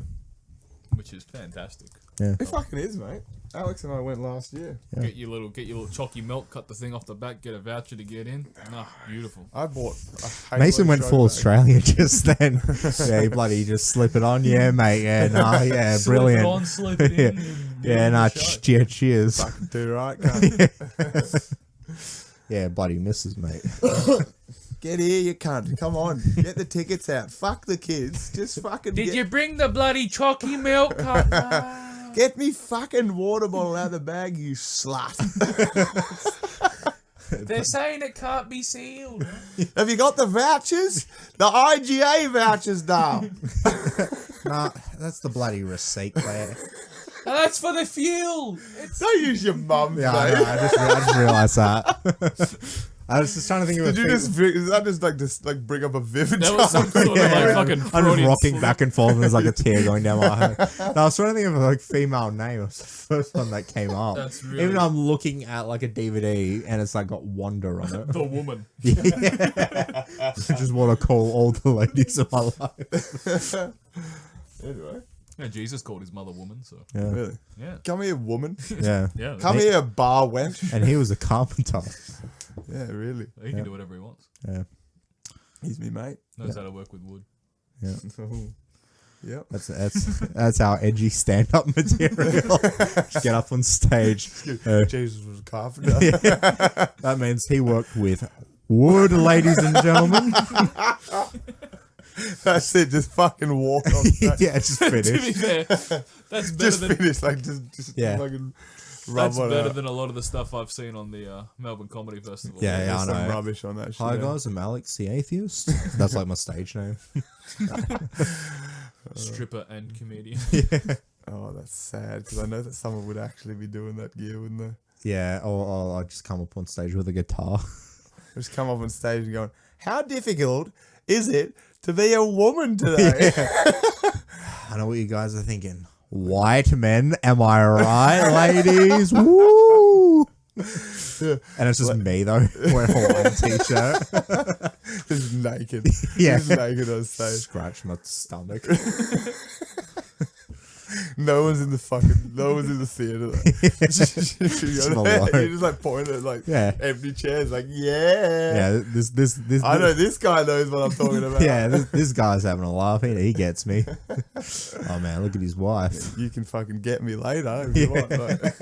Which is fantastic. yeah, It fucking is, mate. Alex and I went last year. Yeah. Get your little chalky milk, cut the thing off the back, get a voucher to get in. Nah, beautiful. I bought a Halo Mason went show full bag. Australia just then. Yeah, he bloody just slip it on, yeah, mate. Yeah, nah, yeah, brilliant. Slip it on, slip it in. and get Yeah, on nah, the show. yeah, cheers. Fucking do right, cunt. Yeah, bloody misses, mate. Get here, you cunt. Come on. Get the tickets out. Fuck the kids. Just fucking Did you bring the bloody chalky milk? get me fucking water bottle out of the bag, you slut. They're saying it can't be sealed. Have you got the vouchers? The IGA vouchers now. Nah, that's the bloody receipt there. That's for the fuel. It's Don't use your mum, Yeah, I mate. know, I just realised that. I was just trying to think of a Did you just like bring up a vivid that was some childhood? sort of like fucking I'm just Freudian rocking slip. back and forth and there's like a tear going down my head. No, I was trying to think of a like female name. It was the first one that came up. That's really- Even though I'm looking at like a DVD and it's like got Wonder on it. The woman. I just want to call all the ladies in my life. Anyway, Yeah, Jesus called his mother woman, so Yeah. really. yeah. Come here, woman. Yeah. Yeah. Come here, bar wench. And he was a carpenter. Yeah, really. He can do whatever he wants. Yeah. He's me, mate. Knows how to work with wood. Yeah. Yep. That's our edgy stand up material. Just get up on stage. Jesus was a carpenter. That means he worked with wood, ladies and gentlemen. That's it. Just fucking walk on stage. Yeah, just To be finished. fair, that's better Just than finish. Like just Yeah. fucking rub that's one better out. than a lot of the stuff I've seen on the Melbourne Comedy Festival. Yeah, There's I some know. rubbish on that shit. Hi yeah. guys, I'm Alex the Atheist. That's like my stage name. Stripper and comedian. Oh, that's sad because I know that someone would actually be doing that gear, wouldn't they? Yeah, or I just come up on stage with a guitar. Just come up on stage and going, "How difficult is it to be a woman today?" I know what you guys are thinking. White men, am I right, ladies? Woo! And it's just me though, wearing a Hawaiian t-shirt. Just naked. Yeah. Just naked on stage. Scratch my stomach. No one's in the theater. You're just like pointing at like empty chairs, like Yeah, this. I know this guy knows what I'm talking about. Yeah, this guy's having a laugh. He gets me. Oh man, look at his wife. You can fucking get me later if you want. Like.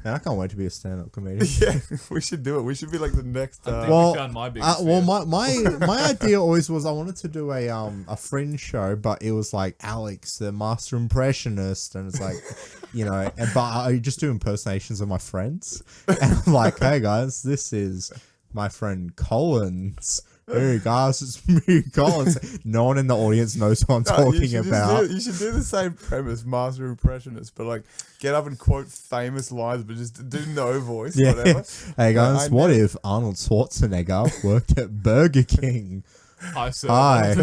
Man, I can't wait to be a stand-up comedian. Yeah, we should do it. We should be like the next. I think we found my biggest fear. my idea always was I wanted to do a fringe show, but it was like Alex, the master impressionist, and it's like, but I just do impersonations of my friends, and I'm like, hey guys, this is my friend Collins. Hey guys, it's me, Collins. No one in the audience knows what I'm talking about. You should do the same premise, master impressionist, but like get up and quote famous lines, but just do no voice, whatever. Hey guys, what if Arnold Schwarzenegger worked at Burger King? Hi, sir. Hi.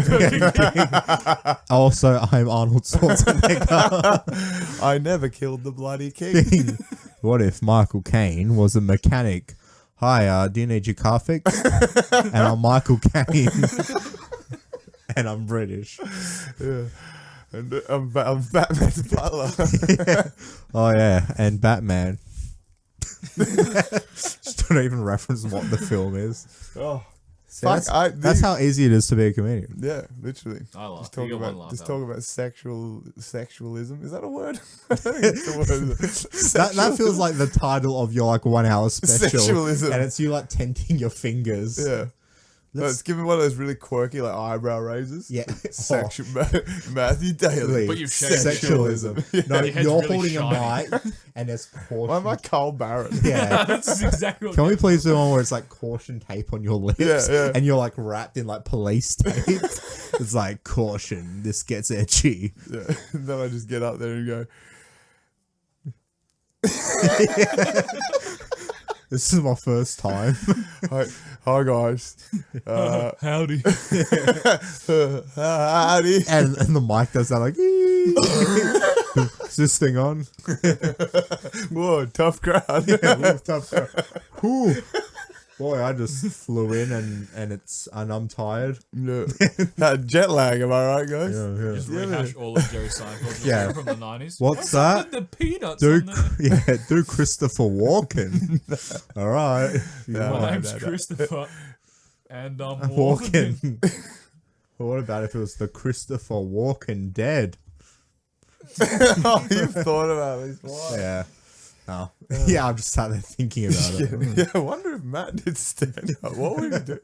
Also, I'm Arnold Schwarzenegger. I never killed the bloody king. What if Michael Caine was a mechanic? Hi, do you need your car fixed? And I'm Michael Caine. And I'm British. Yeah. And I'm Batman's butler. Yeah. Oh, yeah. And Batman. Just don't even reference what the film is. Oh. See, that's how easy it is to be a comedian. Yeah, literally. I laugh. Just talk about sexualism. Is that a word? I don't think it's a word. That feels like the title of your like 1 hour special. Sexualism. And it's you like tenting your fingers. Yeah. No, it's giving one of those really quirky like eyebrow raises. Yeah. Matthew Daly. But you've shaved sexualism. No, Your head's you're really holding shiny. a mic and there's caution. Why am I Carl Barrett? Yeah. That's exactly what Can we please do one where it's like caution tape on your lips? Yeah. And you're like wrapped in like police tape. It's like caution, this gets itchy. Yeah. And then I just get up there and go, This is my first time. Hi guys. Howdy. Howdy. And the mic does that like, is this thing on? Whoa, tough crowd. Whew. Boy, I just flew in and I'm tired. Yeah. Jet lag, am I right, guys? Yeah. Just rehash all of Jerry Seinfeld's Yeah. from the 90s. What's that? With the peanuts Do on there? do Christopher Walken. All right. No. My name's Christopher, and I'm Walken. What about if it was the Christopher Walken dead? Oh, you've thought about this. Why? Yeah. Oh. Yeah, I'm just sat there thinking about it. Yeah, I wonder if Matt did stand up. What would he do?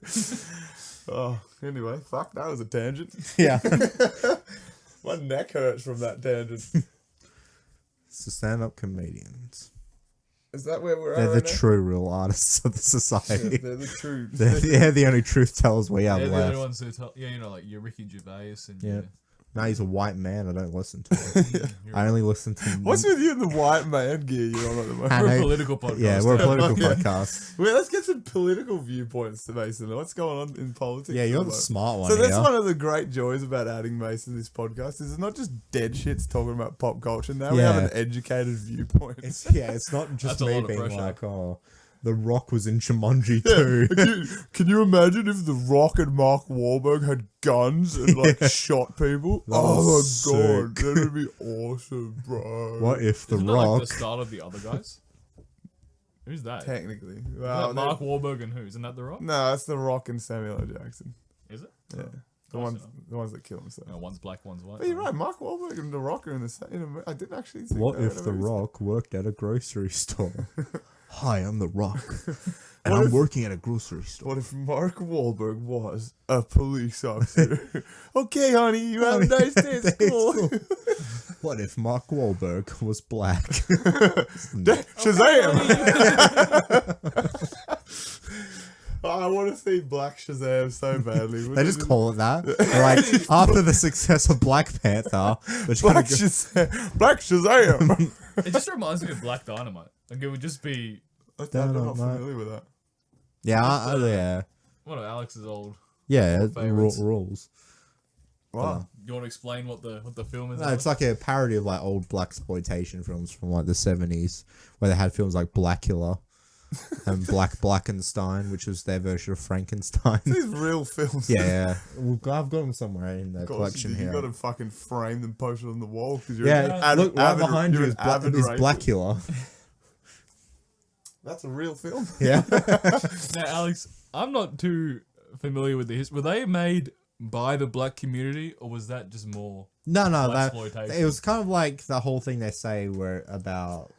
Oh, anyway, fuck, that was a tangent. Yeah. My neck hurts from that tangent. It's the stand-up comedians. Is that where we're They're at the right now? true real artists of the society. They're the true. They're the only truth tellers we have Yeah, they're the left. ones who tell, like your Ricky Gervais and Yeah. your, No, he's a white man. I don't listen to him. your I only listen to What's with you and the white man gear you're on at the moment? I we're a know- political podcast. Yeah, we're a political Yeah. podcast. Wait, let's get some political viewpoints to Mason. What's going on in politics? Yeah, you're at the moment? smart one So that's here. one of the great joys about adding Mason to this podcast is it's not just dead shits talking about pop culture. Now we have Yeah. an educated viewpoint. It's not just That's a me lot of being pressure. like, oh, The Rock was in Jumanji too. Can you imagine if The Rock and Mark Wahlberg had guns and like shot people? That Oh my was god, sick. that would be awesome, bro. What if The Isn't that like Rock? the start of the other guys? Who's that? Technically, Is well, that Mark Wahlberg and who? Isn't that The Rock? no, that's The Rock and Samuel L. Jackson. Is it? Yeah, Close the ones that kill themselves. No, one's black, one's white. But you're right, Mark Wahlberg and The Rock are in the same. I didn't actually. Think What that if when I The read Rock worked at a grocery store? Hi, I'm The Rock, and What I'm if- working at a grocery store. What if Mark Wahlberg was a police officer? Okay, honey, you have a nice day at school. What if Mark Wahlberg was black? Shazam! Oh, I want to see Black Shazam so badly. They just call it that. They're like, after the success of Black Panther, we're just Black gonna go, Shazam. Black Shazam. It just reminds me of Black Dynamite. Like it would just be I'm Dynamite. not familiar with that. yeah, one of Alex's old. yeah, Favorites. rules. Wow. You want to explain what the film is? No, it's like a parody of like old black exploitation films from like the 70s, where they had films like Blackula. and Blackenstein, which was their version of Frankenstein. These real films. Yeah. I've got them somewhere in the Of course, collection here. You got to fucking frame them, post it on the wall because you're Yeah, look right behind you is racist. Blackula. That's a real film. Yeah. Now, Alex, I'm not too familiar with the history. Were they made by the black community, or was that just more? No, exploitation? it was kind of like the whole thing they say were about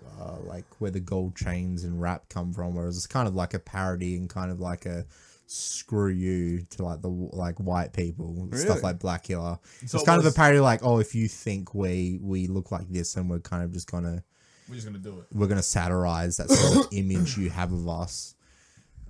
like where the gold chains and rap come from, whereas it's kind of like a parody and kind of like a screw you to like the white people, stuff like Blackula. So it's kind of a parody, like, oh, if you think we look like this, and we're kind of just gonna do it. We're gonna satirize that sort of image you have of us.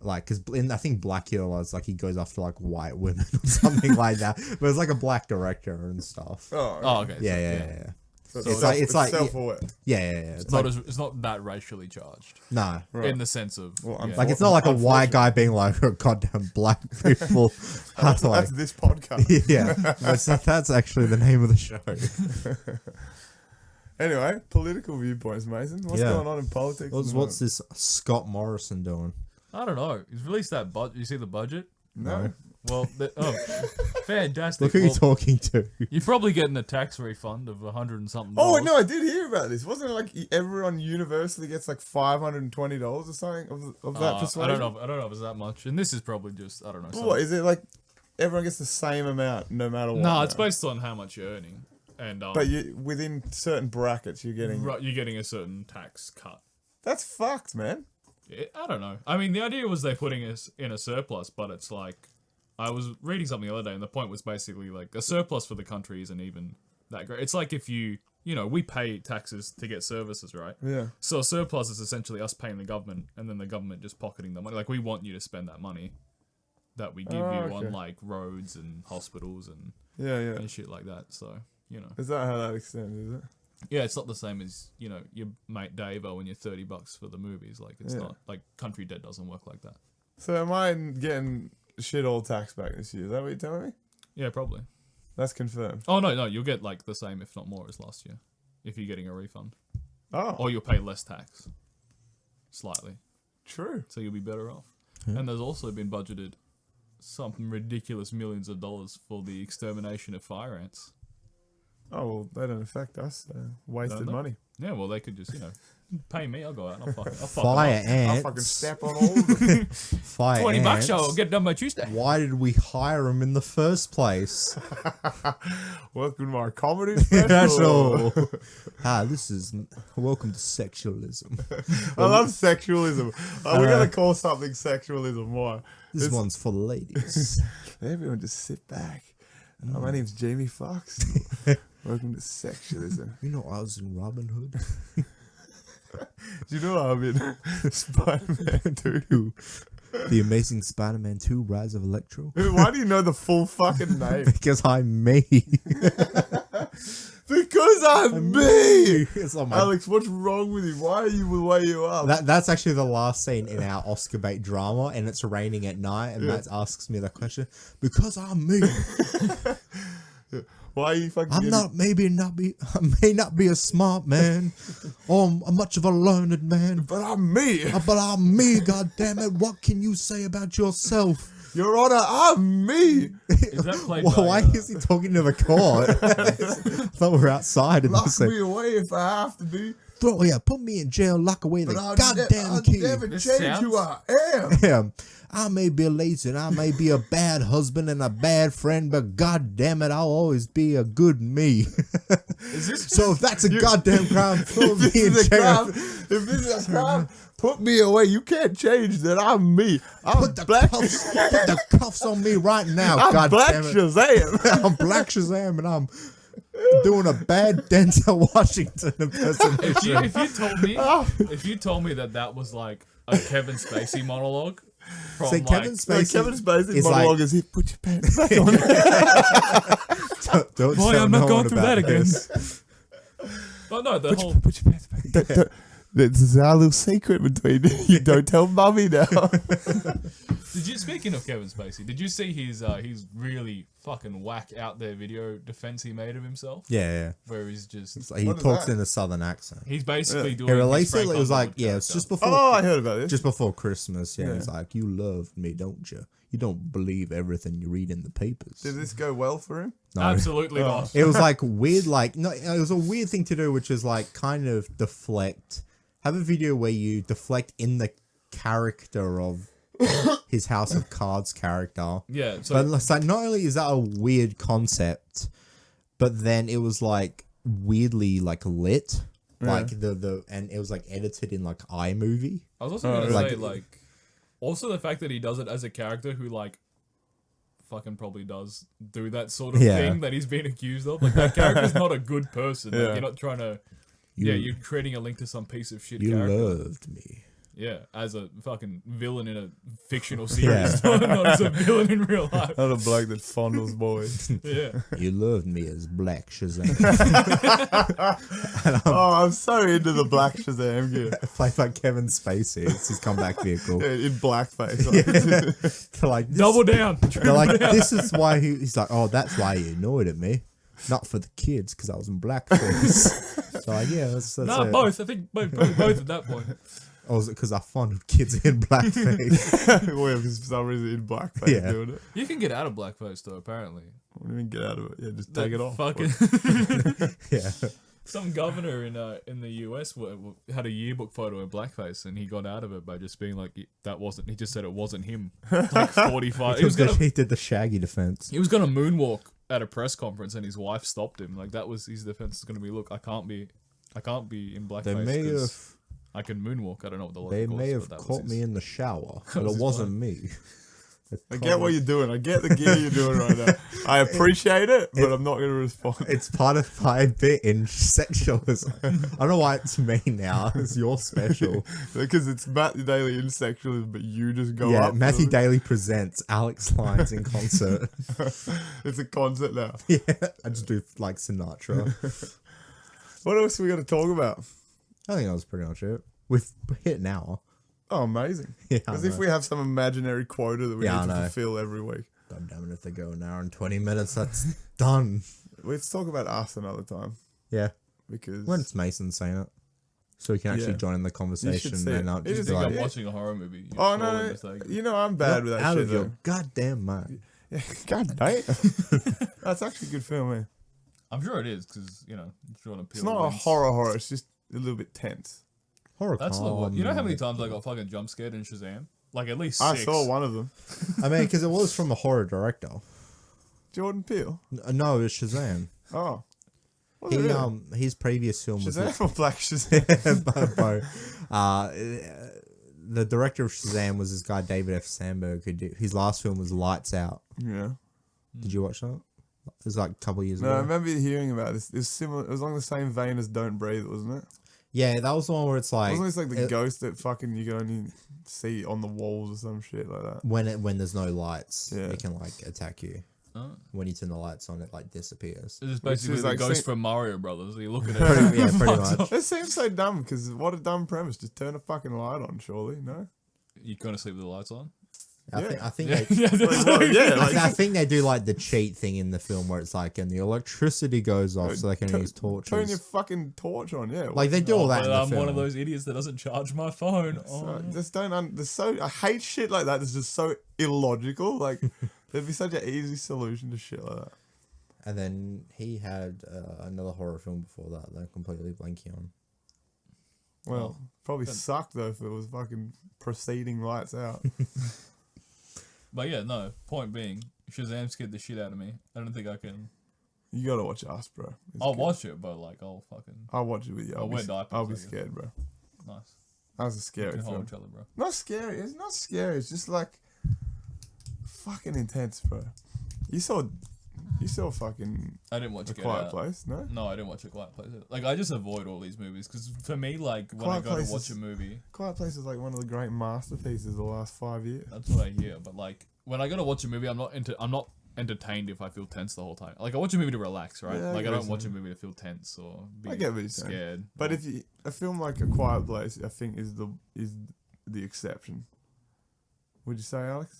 Like, because I think Blackula is like he goes after like white women or something like that, but it's like a black director and stuff. Oh, okay. Yeah. So It's like self-aware. Yeah. It's not that racially charged. No, Right. In the sense of like it's not like a white guy being like, oh, goddamn black people. That's this podcast. Yeah, that's actually the name of the show. Anyway, political viewpoints, Mason. What's going on in politics? What's this Scott Morrison doing? I don't know. He's released that budget. You see the budget? No. Well, fantastic. Look who you're talking to. You're probably getting a tax refund of $100 and something. Oh no, I did hear about this. Wasn't it like everyone universally gets like $520 or something of that persuasion? I don't know if it's that much. And this is probably just I don't know. What is it like? Everyone gets the same amount no matter what. No, it's based on how much you're earning, and but you within certain brackets you're getting a certain tax cut. That's fucked, man. I don't know. I mean, the idea was they're putting us in a surplus, but it's like I was reading something the other day, and the point was basically like a surplus for the country isn't even that great. It's like if we pay taxes to get services, right? Yeah. So a surplus is essentially us paying the government, and then the government just pocketing the money. Like we want you to spend that money that we give you on like roads and hospitals and and shit like that. So Is that how that extends? Is it? Yeah, it's not the same as, your mate Dave when you're $30 for the movies. Like, it's not, like, country debt doesn't work like that. So am I getting shit all tax back this year? Is that what you're telling me? Yeah, probably. That's confirmed. Oh, no, you'll get, like, the same, if not more, as last year. If you're getting a refund. Oh. Or you'll pay less tax. Slightly. True. So you'll be better off. Yeah. And there's also been budgeted some ridiculous millions of dollars for the extermination of fire ants. Oh, well, they don't affect us. Wasted money. Yeah, well, they could just, pay me. I'll go out and I'll fucking Fire ants. I'll fucking step on all of them. Fire $20, ants. I'll get it done by Tuesday. Why did we hire them in the first place? Welcome to my comedy special. This is welcome to sexualism. I love sexualism. We're going to call something sexualism. Why? This one's for the ladies. Everyone just sit back. My name's Jamie Foxx. Welcome to sexualism. You know I was in Robin Hood. Do you know I'm in Spider-Man 2? The Amazing Spider-Man 2 Rise of Electro. Why do you know the full fucking name? Because I'm me. Because I'm me! It's on Alex, what's wrong with you? Why are you the way you are? That's actually the last scene in our Oscar bait drama, and it's raining at night, and Matt asks me that question. Because I'm me. Why are you fucking... I may not be a smart man, or much of a learned man. But I'm me. But I'm me, goddammit. What can you say about yourself? Your Honor, I'm me. Is that played by, Why is he talking to the court? I thought we were outside. And Lock me away if I have to be. Put me in jail, lock away the goddamn I'll kid. never change who I am. Yeah, I may be lazy and I may be a bad husband and a bad friend, but goddamn it, I'll always be a good me. So if that's a goddamn crime, throw me in jail. If this is a crime, put me away. You can't change that. I'm me. Put the cuffs on me right now. I'm Black Shazam. Shazam. I'm Black Shazam, and I'm doing a bad Denzel Washington impersonation. If you told me that was like a Kevin Spacey monologue. From Kevin Spacey's monologue is he put your pants back on. Don't Boy, tell I'm no not going one through about that again. this. But no, Put your pants back. This is our little secret between you. Don't tell mummy now. Speaking of Kevin Spacey, did you see his really fucking whack out there video defense he made of himself? Yeah. Where he's just It's like he What is talks that? in a southern accent. he's basically doing. He his released it. Frank It was like, Underwood yeah, it's character. just before. Oh, I heard about this. Just before Christmas. Yeah, Yeah. it's like, you loved me, don't you? You don't believe everything you read in the papers. Did this go well for him? No. Absolutely not. It was like weird, like, no, it was a weird thing to do, which is like kind of deflect. Have a video where you deflect in the character of his House of Cards character. Yeah, so But it's like, not only is that a weird concept, but then it was like weirdly like lit. Like and it was like edited in like iMovie. I was also gonna Like- say like, also the fact that he does it as a character who like, fucking probably does do that sort of Yeah. thing that he's been accused of. Like that character's not a good person. Like, Yeah. you're not trying to. You- You're creating a link to some piece of shit You character. loved me. Yeah, as a fucking villain in a fictional series, not as a villain in real life. Not a bloke that fondles boys. Yeah. You loved me as Black Shazam. Oh, I'm so into the Black Shazam gear. Played by Kevin Spacey. It's his comeback vehicle. Yeah, in blackface. They're like, this, Double down. they're like, this is why he's like, oh, that's why you annoyed at me. Not for the kids, because I was in blackface. So like, yeah, that's No, it. both. I think both at that point. Or was it because I fondled kids in blackface? Well, because for some reason in blackface Yeah. doing it. You can get out of blackface though, apparently. What do you mean get out of it? Yeah, just take That it off. Fucking Yeah. some governor in the US had a yearbook photo in blackface, and he got out of it by just being like, that wasn't. He just said it wasn't him. Like 45. He did the Shaggy defense. He was gonna moonwalk at a press conference, and his wife stopped him. Like that was his defense. Is gonna be, look, I can't be in blackface. They may 'cause have, I can moonwalk. I don't know what the they logic may was, have but that caught was me his- in the shower, but was it his wasn't plan. me. I get what you're doing. I get the gear you're doing right now. I appreciate it, but I'm not going to respond. It's part of my bit in sexualism. I don't know why it's me now. It's your special. Because it's Matthew Daly in sexualism, but you just go Yeah, up. Matthew Daly presents Alex Lines in concert. It's a concert now. Yeah, I just do like Sinatra. What else are we going to talk about? I think that was pretty much it. We've hit an hour. Oh, amazing. Yeah, I As if know. we have some imaginary quota that we Yeah, I need to know. fulfill every week. God damn it, if they go an hour and 20 minutes, that's done. Let's talk about us another time. Yeah, Because when it's Mason saying it. So we can actually Yeah. join in the conversation see and it. not It just is be I think like, I'm yeah. watching a horror movie. You Oh, surely no, mistake. you know I'm bad with that out shit, of your though. goddamn mind. Yeah, God damn. That's actually a good film, man. I'm sure it is because it's trying to appeal. It's not a horror. It's just a little bit tense. Horror That's the calm. one. You know how many times I got fucking jump scared in Shazam? Like at least 6. I saw one of them. I mean, because it was from a horror director. Jordan Peele. No, it was Shazam. Oh. Was it really? His previous film was Shazam or Black Shazam? Both. The director of Shazam was this guy David F. Sandberg. His last film was Lights Out. Yeah. Did you watch that? It was like a couple of years No, I ago. remember hearing about this. It was similar. It was along the same vein as Don't Breathe, wasn't it? Yeah, that was the one where it's like Wasn't this like the it- ghost that fucking you can only see on the walls or some shit like that? when there's no lights, Yeah. it can like attack you. Oh. When you turn the lights on, it like disappears. This is Which basically is the like ghost same- from Mario Brothers. You look at Pretty- it. yeah, pretty much. It seems so dumb because what a dumb premise. Just turn a fucking light on, surely, no? You gonna sleep with the lights on? I think Yeah, they, yeah, that's Well, yeah, I like, think they do like the cheat thing in the film where it's like, and the electricity goes off so they can use torches. turn your fucking torch on, yeah. Like they do all that. But in the I'm film. one of those idiots that doesn't charge my phone. So, just don't. There's so I hate shit like that. It's just so illogical. Like there'd be such an easy solution to shit like that. And then he had another horror film before that I'm completely blanking on. Well, probably sucked though if it was fucking preceding Lights Out. But yeah, no. Point being, Shazam scared the shit out of me. I don't think I can. You gotta watch Us, bro. It's I'll good. watch it, but like I'll fucking I'll watch it with you. I'll wear diapers, I'll be I guess. scared, bro. nice. That was a We scary can hold film. each other, bro. Not scary. It's not scary. It's just like fucking intense, bro. You saw fucking I didn't watch A Get Quiet Out. Place, no? No, I didn't watch A Quiet Place. Like I just avoid all these movies because for me, like when Quiet I go Place to watch is- a movie, Quiet Place is like one of the great masterpieces of the last 5 years. that's what I hear. But like when I go to watch a movie, I'm not entertained if I feel tense the whole time. Like I watch a movie to relax, right? Yeah, I like I get don't what watch a you're movie to feel tense or be I get what you're saying. scared. But if you, a film like A Quiet Place, I think is the exception. Would you say, Alex?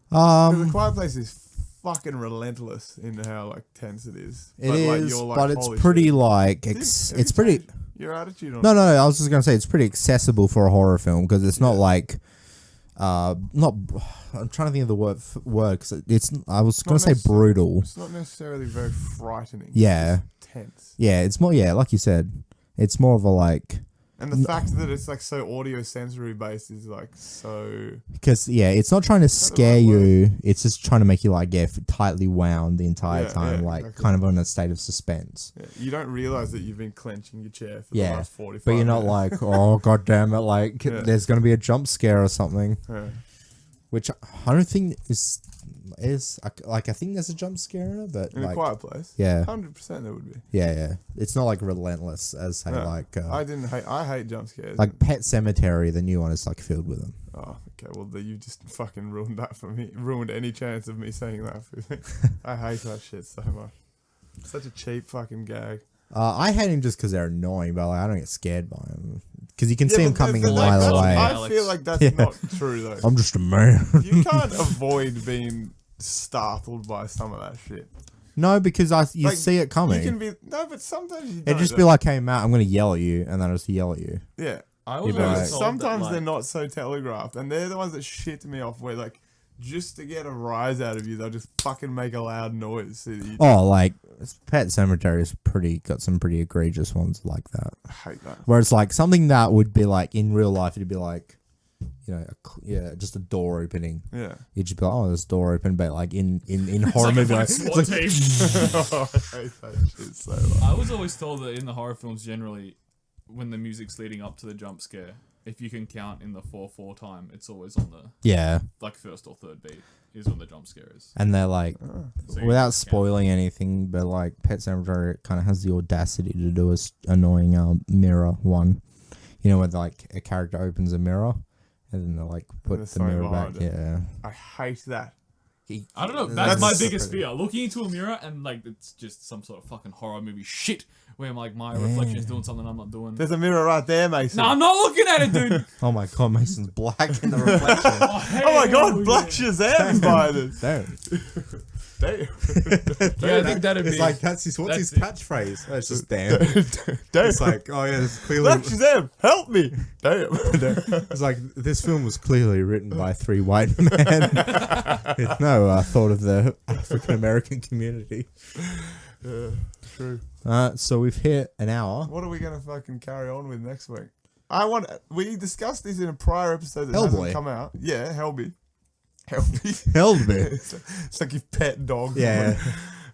Because The Quiet Place is fucking relentless in how like tense it is. It is, you're like, but it's holy pretty shit. like Have it's you pretty. changed your attitude on No, I was just gonna say it's pretty accessible for a horror film because it's not like, not. I'm trying to think of the word because it's. I was gonna say brutal. It's not necessarily very frightening. Yeah. It's just tense. Yeah, it's more. Yeah, like you said, it's more of a like. And the fact that it's like so audio sensory based is like so. Because it's not trying to scare right you. It's just trying to make you like tightly wound the entire Yeah, time, yeah, like exactly. kind of in a state of suspense. Yeah, you don't realize that you've been clenching your chair for the Yeah, last 45 but you're not minutes. like, oh god damn it, like Yeah. there's gonna be a jump scare or something. Yeah. Which I don't think is like I think there's a jump scare in it, but In like A Quiet Place. yeah, 100% there would be. yeah, it's not like relentless as say No, like I hate jump scares. like Pet Cemetery, the new one is like filled with them. Oh, okay. Well, you just fucking ruined that for me. Ruined any chance of me saying that for me. I hate that shit so much. Such a cheap fucking gag. I hate him just because they're annoying, but like, I don't get scared by him because you can see him but coming a like, mile that's- away. I feel like that's Yeah. not true though. I'm just a man. You can't avoid being startled by some of that shit. No, because you Like, see it coming. You can be but sometimes you don't. It'd just be like, hey, Matt, I'm going to yell at you, and then I'll just yell at you. yeah. I was You'd be always like- told Sometimes that, they're like, not so telegraphed, and they're the ones that shit me off. Where like, just to get a rise out of you, they'll just fucking make a loud noise. So that you Oh, like, Pet Cemetery is got some pretty egregious ones like that. I hate that. Where it's like something that would be like, in real life, it'd be like, just a door opening. Yeah. You'd just be like, oh, there's a door open, but like in horror movie, like, it's like, team. I hate that shit so much. I was always told that in the horror films, generally, when the music's leading up to the jump scare, if you can count in the 4/4 time, it's always on the yeah. like first or third beat is when the jump scare is. And they're like, So you without just count. spoiling anything, but like Pet Cemetery kind of has the audacity to do a annoying mirror one. You know, where like a character opens a mirror and then they like put there's the something mirror back. behind it. Yeah. I hate that. I don't know. That's That's my so biggest pretty. fear. Looking into a mirror and like it's just some sort of fucking horror movie shit where like my reflection is doing something I'm not doing. There's a mirror right there, Mason. No, I'm not looking at it, dude. Oh my god, Mason's black in the reflection. Oh my god, Black Shazam's behind us. Damn. Damn. Yeah, I think that'd be. It's like what's his that's catchphrase? Oh, it's just damn. Damn. It's like, oh yeah, it's clearly Black Shazam, help me. Damn. it's like this film was clearly written by 3 white men. With no thought of the African American community. True. So we've hit an hour. What are we gonna fucking carry on with next week? We discussed this in a prior episode that Hellboy. hasn't come out. Yeah, Helby. Helby. Held me. It's like your pet dog. Yeah.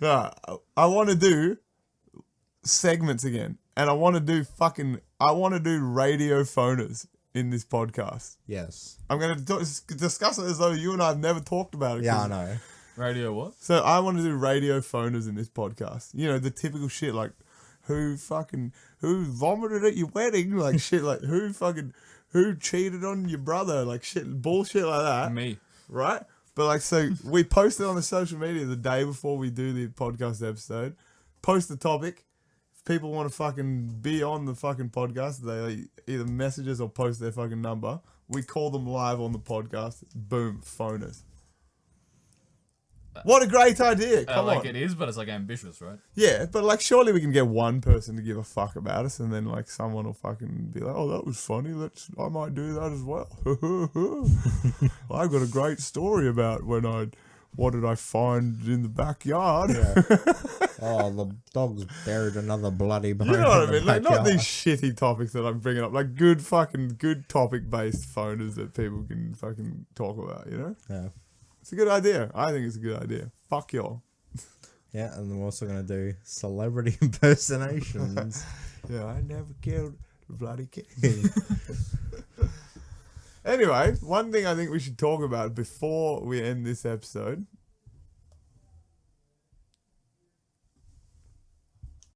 No, I want to do segments again, and I want to do radio phoners in this podcast. Yes. I'm gonna discuss it as though you and I have never talked about it. Yeah, I 'cause- know. Radio what? So I want to do radio phoners in this podcast. You know, the typical shit like who vomited at your wedding, like shit like who cheated on your brother, like shit bullshit like that. Me. Right? But like so we post it on the social media the day before we do the podcast episode. Post the topic. If people want to fucking be on the fucking podcast, they either message us or post their fucking number. We call them live on the podcast. Boom, phoners. What a great idea! Come like on. it is, but it's like ambitious, right? Yeah, but like surely we can get one person to give a fuck about us, and then like someone will fucking be like, "Oh, that was funny. I might do that as well." I've got a great story about what did I find in the backyard? Oh, the dog's buried another bloody bone. You know what I in the mean? Like not backyard. these shitty topics that I'm bringing up, like good topic based phoners that people can fucking talk about. You know, Yeah. it's a good idea. I think it's a good idea. Fuck y'all. Yeah, and then we're also going to do celebrity impersonations. Yeah, I never killed the bloody kid. Anyway, one thing I think we should talk about before we end this episode